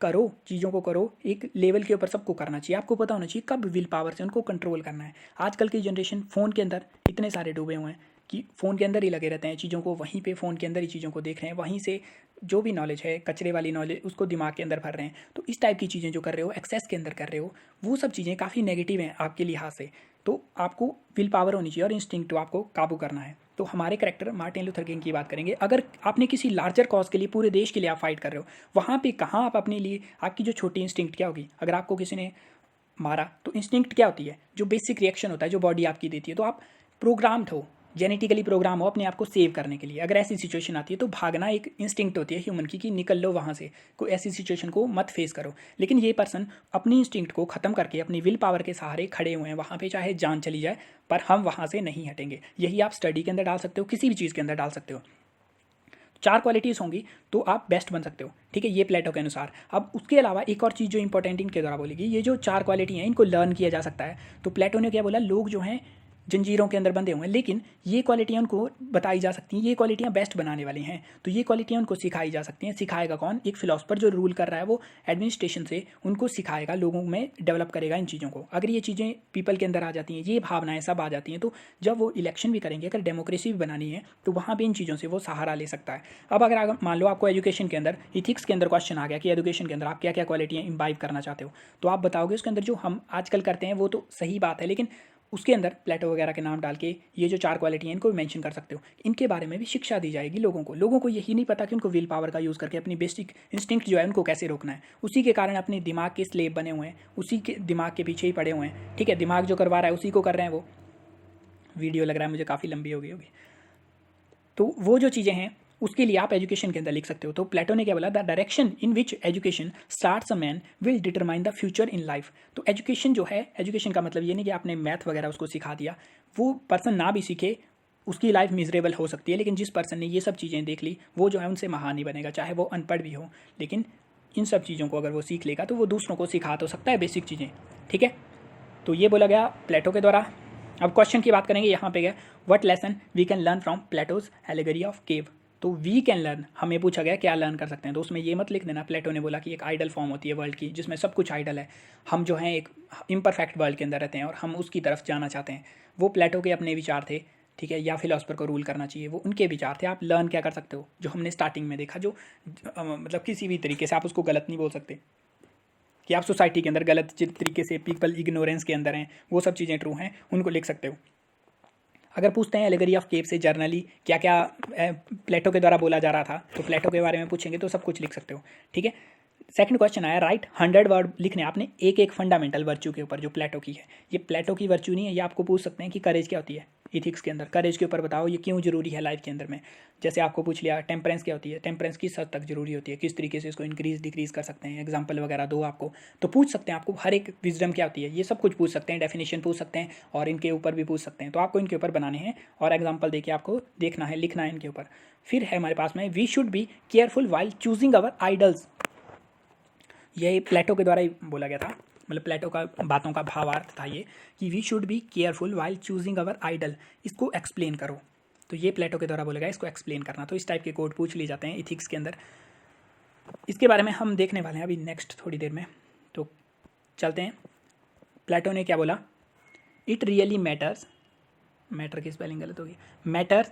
करो, चीज़ों को करो, एक लेवल के ऊपर सबको करना चाहिए, आपको पता होना चाहिए कब विल पावर से उनको कंट्रोल करना है। आजकल की जनरेशन फ़ोन के अंदर इतने सारे डूबे हुए हैं कि फ़ोन के अंदर ही लगे रहते हैं, चीज़ों को वहीं पे फ़ोन के अंदर ही चीज़ों को देख रहे हैं, वहीं से जो भी नॉलेज है कचरे वाली नॉलेज उसको दिमाग के अंदर भर रहे हैं। तो इस टाइप की चीज़ें जो कर रहे हो, एक्सेस के अंदर कर रहे हो, वो सब चीज़ें काफ़ी नेगेटिव हैं आपके लिहाज से। तो आपको विल पावर होनी चाहिए और इंस्टिंक्ट आपको काबू करना है। तो हमारे करेक्टर मार्टिन लूथर किंग की बात करेंगे। अगर आपने किसी लार्जर कॉज के लिए, पूरे देश के लिए आप फाइट कर रहे हो, वहाँ पे कहाँ आप अपने लिए, आपकी जो छोटी इंस्टिंक्ट क्या होगी, अगर आपको किसी ने मारा तो इंस्टिंक्ट क्या होती है, जो बेसिक रिएक्शन होता है जो बॉडी आपकी देती है। तो आप प्रोग्राम्ड हो, जेनेटिकली प्रोग्राम हो अपने आप को सेव करने के लिए। अगर ऐसी सिचुएशन आती है तो भागना एक इंस्टिंक्ट होती है ह्यूमन की, कि निकल लो वहाँ से, कोई ऐसी सिचुएशन को मत फेस करो। लेकिन ये पर्सन अपनी इंस्टिंक्ट को ख़त्म करके अपनी विल पावर के सहारे खड़े हुए हैं, वहाँ पे चाहे जान चली जाए पर हम वहाँ से नहीं हटेंगे। यही आप स्टडी के अंदर डाल सकते हो, किसी भी चीज़ के अंदर डाल सकते हो। 4 क्वालिटीज़ होंगी तो आप बेस्ट बन सकते हो, ठीक है, ये प्लेटो के अनुसार। अब उसके अलावा एक और चीज़ जो इंपॉर्टेंट इनके द्वारा बोलेगी, ये जो 4 क्वालिटी हैं इनको लर्न किया जा सकता है। तो प्लेटो ने क्या बोला, लोग जो हैं जंजीरों के अंदर बंधे हुए हैं, लेकिन ये क्वालिटियाँ उनको बताई जा सकती हैं, ये क्वालिटियाँ बेस्ट बनाने वाली हैं, तो ये क्वालिटियाँ उनको सिखाई जा सकती हैं। सिखाएगा कौन, एक फिलोसफर जो रूल कर रहा है वो एडमिनिस्ट्रेशन से उनको सिखाएगा, लोगों में डेवलप करेगा इन चीज़ों को। अगर ये चीज़ें पीपल के अंदर आ जाती हैं, ये भावनाएं सब आ जाती हैं, तो जब वो इलेक्शन भी करेंगे, अगर डेमोक्रेसी भी बनानी है तो वहाँ भी इन चीज़ों से वो सहारा ले सकता है। अब अगर मान लो आपको एजुकेशन के अंदर इथिक्स के अंदर क्वेश्चन आ गया कि एजुकेशन के अंदर आप क्या क्या क्वालिटियाँ इम्बाइव करना चाहते हो, तो आप बताओगे उसके अंदर जो हम आजकल करते हैं वो तो सही बात है, लेकिन उसके अंदर प्लेटो वगैरह के नाम डाल के ये जो 4 क्वालिटी हैं इनको भी मेंशन कर सकते हो। इनके बारे में भी शिक्षा दी जाएगी लोगों को। लोगों को यही नहीं पता कि उनको विल पावर का यूज़ करके अपनी बेसिक इंस्टिंक्ट जो है उनको कैसे रोकना है। उसी के कारण अपने दिमाग के स्लेव बने हुए हैं, उसी के दिमाग के पीछे ही पड़े हुए हैं। ठीक है, दिमाग जो करवा रहा है उसी को कर रहे हैं वो। वीडियो लग रहा है मुझे काफ़ी लंबी हो गई होगी। तो वो जो चीज़ें हैं उसके लिए आप एजुकेशन के अंदर लिख सकते हो। तो प्लेटो ने क्या बोला, the direction in which education starts a man will determine the future in life. तो एजुकेशन जो है, एजुकेशन का मतलब ये नहीं कि आपने मैथ वगैरह उसको सिखा दिया, वो पर्सन ना भी सीखे उसकी लाइफ मिजरेबल हो सकती है, लेकिन जिस पर्सन ने ये सब चीज़ें देख ली वो जो है उनसे महान ही बनेगा, चाहे वो अनपढ़ भी हो। लेकिन इन सब चीज़ों को अगर वो सीख लेगा तो वो दूसरों को सिखा तो सकता है बेसिक चीज़ें। ठीक है, तो ये बोला गया प्लेटो के द्वारा। अब क्वेश्चन की बात करेंगे, यहाँ पे गया what lesson we can learn from Plato's allegory of cave. तो वी कैन लर्न, हमें पूछा गया क्या लर्न कर सकते हैं, तो उसमें ये मत लिख देना प्लेटो ने बोला कि एक आइडल फॉर्म होती है वर्ल्ड की जिसमें सब कुछ आइडल है, हम जो हैं एक इम्परफेक्ट वर्ल्ड के अंदर रहते हैं और हम उसकी तरफ जाना चाहते हैं। वो प्लेटो के अपने विचार थे। ठीक है, या फिलोसफर को रूल करना चाहिए, वो उनके विचार थे। आप लर्न क्या कर सकते हो, जो हमने स्टार्टिंग में देखा, जो मतलब किसी भी तरीके से आप उसको गलत नहीं बोल सकते कि आप सोसाइटी के अंदर गलत जिस तरीके से पीपल इग्नोरेंस के अंदर हैं वो सब चीज़ें ट्रू हैं, उनको लिख सकते हो। अगर पूछते हैं एलेगरी ऑफ केव से जर्नली क्या क्या प्लेटो के द्वारा बोला जा रहा था, तो प्लेटो के बारे में पूछेंगे तो सब कुछ लिख सकते हो। ठीक है, सेकंड क्वेश्चन आया, राइट 100 वर्ड लिखने आपने एक एक फंडामेंटल वर्च्यू के ऊपर जो प्लेटो की है। ये प्लेटो की वर्च्यू नहीं है, ये आपको पूछ सकते हैं कि करेज क्या होती है इथिक्स के अंदर, करेज के ऊपर बताओ ये क्यों जरूरी है लाइफ के अंदर में। जैसे आपको पूछ लिया टेम्परेंस क्या होती है, टेम्परेंस किस हद तक जरूरी होती है, किस तरीके से इसको इंक्रीज डिक्रीज कर सकते हैं, एग्जाम्पल वगैरह दो आपको, तो पूछ सकते हैं आपको हर एक विजडम क्या होती है, ये सब कुछ पूछ सकते हैं, डेफिनेशन पूछ सकते हैं और इनके ऊपर भी पूछ सकते हैं। तो आपको इनके ऊपर बनाने हैं और एग्जाम्पल देके आपको देखना है, लिखना है इनके ऊपर। फिर है हमारे पास में we should be careful while choosing our idols. यह प्लेटो के द्वारा ही बोला गया था, मतलब प्लेटो का बातों का भावार्थ था ये कि we should be careful while choosing our idol. इसको एक्सप्लेन करो, तो ये प्लेटो के द्वारा बोला गया, इसको एक्सप्लेन करना। तो इस टाइप के कोड पूछ लिए जाते हैं इथिक्स के अंदर। इसके बारे में हम देखने वाले हैं अभी नेक्स्ट थोड़ी देर में, तो चलते हैं। प्लेटो ने क्या बोला, इट रियली मैटर्स, मैटर की स्पेलिंग गलत होगी, matters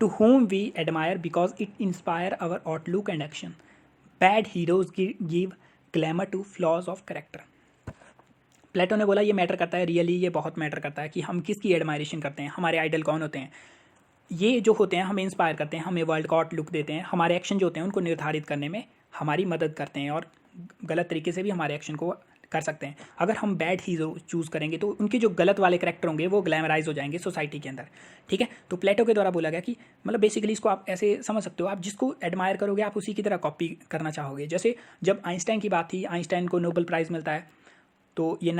to whom we admire because it inspire our outlook and action. Bad heroes give glamour to flaws of character. प्लेटो ने बोला ये मैटर करता है, रियली ये बहुत मैटर करता है कि हम किसकी एडमायरेशन करते हैं, हमारे आइडल कौन होते हैं। ये जो होते हैं हमें इंस्पायर करते हैं, हमें वर्ल्ड का आउटलुक देते हैं, हमारे एक्शन जो होते हैं उनको निर्धारित करने में हमारी मदद करते हैं और गलत तरीके से भी हमारे एक्शन को कर सकते हैं। अगर हम बैड हीरो चूज़ करेंगे तो उनके जो गलत वाले करेक्टर होंगे वो ग्लैमराइज हो जाएंगे सोसाइटी के अंदर। ठीक है, तो प्लेटो के द्वारा बोला गया कि मतलब बेसिकली इसको आप ऐसे समझ सकते हो, आप जिसको एडमायर करोगे आप उसी की तरह कॉपी करना चाहोगे। जैसे जब आइंस्टाइन की बात थी, आइंस्टाइन को नोबेल प्राइज़ मिलता है, तो ये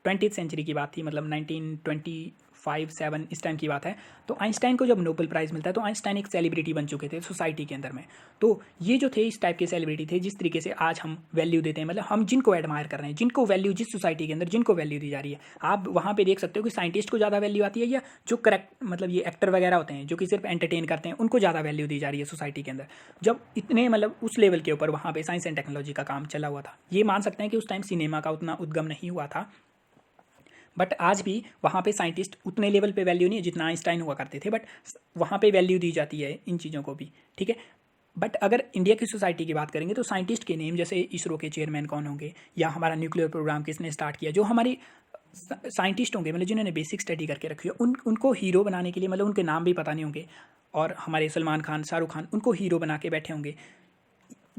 20th सेंचुरी की बात थी, मतलब 1925-7 इस टाइम की बात है। तो आइंस्टाइन को जब नोबेल प्राइज़ मिलता है तो आइंस्टाइन एक सेलिब्रिटी बन चुके थे सोसाइटी के अंदर में। तो ये जो थे इस टाइप के सेलिब्रिटी थे जिस तरीके से आज हम वैल्यू देते हैं, मतलब हम जिनको एडमायर कर रहे हैं, जिनको वैल्यू जिस सोसाइटी के अंदर जिनको वैल्यू दी जा रही है, आप वहाँ पे देख सकते हो कि साइंटिस्ट को ज़्यादा वैल्यू आती है या जो करेक्ट मतलब ये एक्टर वगैरह होते हैं जो कि सिर्फ एंटरटेन करते हैं उनको ज़्यादा वैल्यू दी जा रही है सोसाइटी के अंदर। जब इतने मतलब उस लेवल के ऊपर वहाँ पे साइंस एंड टेक्नोलॉजी का काम चला हुआ था, ये मान सकते हैं कि उस टाइम सिनेमा का उतना उद्गम नहीं हुआ था, बट आज भी वहाँ पे साइंटिस्ट उतने लेवल पे वैल्यू नहीं है जितना आइंस्टाइन हुआ करते थे, बट वहाँ पे वैल्यू दी जाती है इन चीज़ों को भी। ठीक है, बट अगर इंडिया की सोसाइटी की बात करेंगे तो साइंटिस्ट के नेम जैसे इसरो के चेयरमैन कौन होंगे या हमारा न्यूक्लियर प्रोग्राम किसने स्टार्ट किया, जो हमारी साइंटिस्ट होंगे मतलब जिन्होंने बेसिक स्टडी करके रखी है उनको हीरो बनाने के लिए मतलब उनके नाम भी पता नहीं होंगे, और हमारे सलमान खान शाहरुख खान उनको हीरो बना के बैठे होंगे।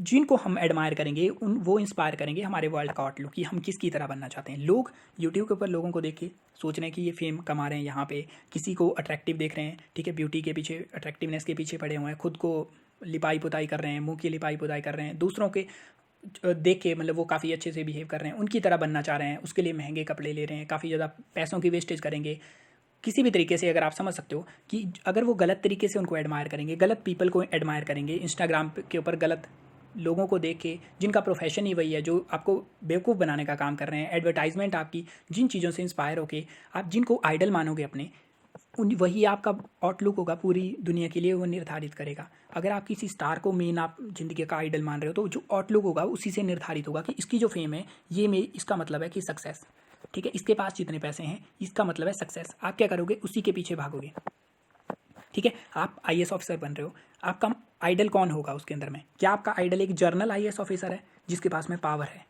जिनको हम एडमायर करेंगे वो इंस्पायर करेंगे हमारे वर्ल्ड का आउटलुक कि हम किसकी तरह बनना चाहते हैं। लोग यूट्यूब के ऊपर लोगों को देख के सोच रहे हैं कि ये फेम कमा रहे हैं, यहाँ पे किसी को अट्रैक्टिव देख रहे हैं, ठीक है, ब्यूटी के पीछे अट्रैक्टिवनेस के पीछे पड़े हुए हैं, खुद को लिपाई पुताई कर रहे हैं, मुँह की लिपाई पुताई कर रहे हैं, दूसरों के देख के मतलब वो काफ़ी अच्छे से बिहेव कर रहे हैं, उनकी तरह बनना चाह रहे हैं, उसके लिए महंगे कपड़े ले रहे हैं, काफ़ी ज़्यादा पैसों की वेस्टेज करेंगे किसी भी तरीके से। अगर आप समझ सकते हो कि अगर वो गलत तरीके से उनको एडमायर करेंगे, गलत पीपल को एडमायर करेंगे, इंस्टाग्राम के ऊपर गलत लोगों को देख के जिनका प्रोफेशन ही वही है, जो आपको बेवकूफ़ बनाने का काम कर रहे हैं, एडवर्टाइजमेंट आपकी जिन चीज़ों से इंस्पायर होके आप जिनको आइडल मानोगे अपने, उन वही आपका आउटलुक होगा पूरी दुनिया के लिए, वो निर्धारित करेगा। अगर आप किसी स्टार को मेन आप ज़िंदगी का आइडल मान रहे हो तो जो आउटलुक होगा उसी से निर्धारित होगा कि इसकी जो फेम है ये इसका मतलब है कि सक्सेस, ठीक है, इसके पास जितने पैसे हैं इसका मतलब है सक्सेस। आप क्या करोगे, उसी के पीछे भागोगे। ठीक है, आप आईएएस ऑफिसर बन रहे हो, आपका आइडल कौन होगा उसके अंदर में, क्या आपका आइडल एक जर्नल आईएएस ऑफिसर है जिसके पास में पावर है,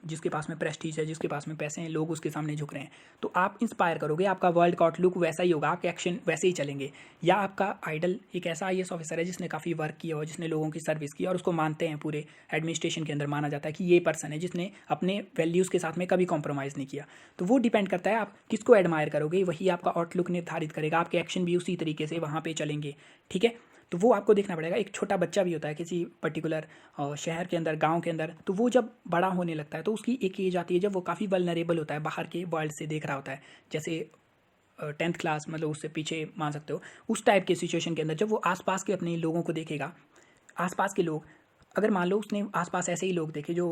जिसके पास में प्रेस्टीज है, जिसके पास में पैसे हैं, लोग उसके सामने झुक रहे हैं, तो आप इंस्पायर करोगे, आपका वर्ल्ड का आउटलुक वैसा ही होगा, आपके एक्शन वैसे ही चलेंगे। या आपका आइडल एक ऐसा आईएएस ऑफिसर है जिसने काफ़ी वर्क किया हो, जिसने लोगों की सर्विस की और उसको मानते हैं, पूरे एडमिनिस्ट्रेशन के अंदर माना जाता है कि ये पर्सन है जिसने अपने वैल्यूज़ के साथ में कभी कॉम्प्रोमाइज़ नहीं किया। तो वो डिपेंड करता है आप किसको एडमायर करोगे, वही आपका आउटलुक निर्धारित करेगा, आपके एक्शन भी उसी तरीके से वहाँ पे चलेंगे। ठीक है, तो वो आपको देखना पड़ेगा। एक छोटा बच्चा भी होता है किसी पर्टिकुलर शहर के अंदर, गांव के अंदर, तो वो जब बड़ा होने लगता है तो उसकी एक एज आती है जब वो काफ़ी वल्नरेबल होता है, बाहर के वर्ल्ड से देख रहा होता है, जैसे 10th क्लास, मतलब उससे पीछे मान सकते हो। उस टाइप के सिचुएशन के अंदर जब वो आसपास के अपने लोगों को देखेगा, आसपास के लोग, अगर मान लो उसने आसपास ऐसे ही लोग देखे जो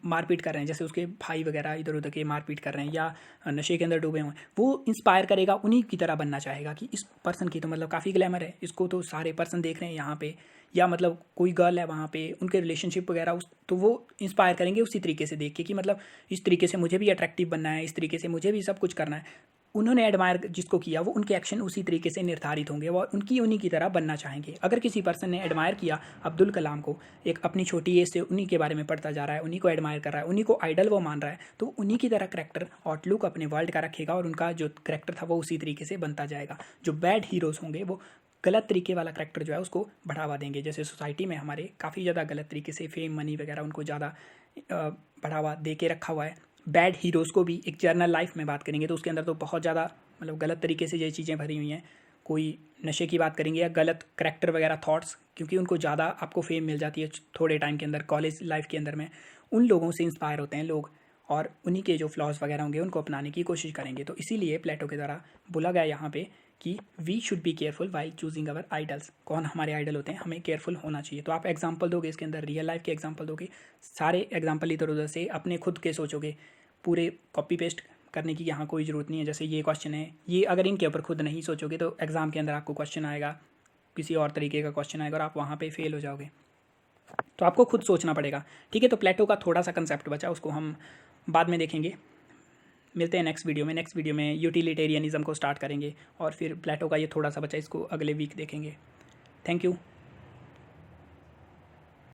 मारपीट कर रहे हैं, जैसे उसके भाई वगैरह इधर उधर के मारपीट कर रहे हैं या नशे के अंदर डूबे हुए हैं, वो इंस्पायर करेगा, उन्हीं की तरह बनना चाहेगा कि इस पर्सन की तो मतलब काफ़ी ग्लैमर है, इसको तो सारे पर्सन देख रहे हैं यहाँ पे, या मतलब कोई गर्ल है वहाँ पे, उनके रिलेशनशिप वगैरह तो वो इंस्पायर करेंगे उसी तरीके से देख के कि मतलब इस तरीके से मुझे भी अट्रैक्टिव बनना है, इस तरीके से मुझे भी सब कुछ करना है। उन्होंने एडमायर जिसको किया वो उनके एक्शन उसी तरीके से निर्धारित होंगे और उन्हीं की तरह बनना चाहेंगे। अगर किसी पर्सन ने एडमायर किया अब्दुल कलाम को, एक अपनी छोटी एज से उन्हीं के बारे में पढ़ता जा रहा है, उन्हीं को एडमायर कर रहा है, उन्हीं को आइडल वो मान रहा है, तो उन्हीं की तरह करैक्टर आउटलुक अपने वर्ल्ड का रखेगा और उनका जो करैक्टर था वो उसी तरीके से बनता जाएगा। जो बैड हीरोज़ होंगे वो गलत तरीके वाला करैक्टर जो है उसको बढ़ावा देंगे। जैसे सोसाइटी में हमारे काफ़ी ज़्यादा गलत तरीके से फेम, मनी वगैरह उनको ज़्यादा बढ़ावा दे के रखा हुआ है। बैड हीरोज़ को भी एक जर्नल लाइफ में बात करेंगे तो उसके अंदर तो बहुत ज़्यादा मतलब गलत तरीके से ये चीज़ें भरी हुई हैं। कोई नशे की बात करेंगे या गलत करैक्टर वगैरह थॉट्स, क्योंकि उनको ज़्यादा आपको फेम मिल जाती है थोड़े टाइम के अंदर, कॉलेज लाइफ के अंदर में उन लोगों से इंस्पायर होते हैं लोग और उन्हीं के जो फ्लॉज वगैरह होंगे उनको अपनाने की कोशिश करेंगे। तो इसीलिए प्लेटो के द्वारा बोला गया यहाँ पे कि we should be careful while choosing our idols. कौन हमारे आइडल होते हैं, हमें केयरफुल होना चाहिए। तो आप एग्जाम्पल दोगे इसके अंदर, रियल लाइफ के एग्जाम्पल दोगे, सारे एग्जाम्पल इधर उधर से अपने खुद के सोचोगे, पूरे कॉपी पेस्ट करने की यहाँ कोई ज़रूरत नहीं है। जैसे ये क्वेश्चन है, ये अगर इनके ऊपर खुद नहीं सोचोगे तो एग्ज़ाम के अंदर आपको क्वेश्चन आएगा, किसी और तरीके का क्वेश्चन आएगा और आप वहाँ पे फेल हो जाओगे। तो आपको खुद सोचना पड़ेगा। ठीक है, तो प्लेटो का थोड़ा सा कंसेप्ट बचा, उसको हम बाद में देखेंगे। मिलते हैं नेक्स्ट वीडियो में। नेक्स्ट वीडियो में यूटिलिटेरियनिज्म को स्टार्ट करेंगे और फिर प्लेटो का ये थोड़ा सा बचा, इसको अगले वीक देखेंगे। Thank you.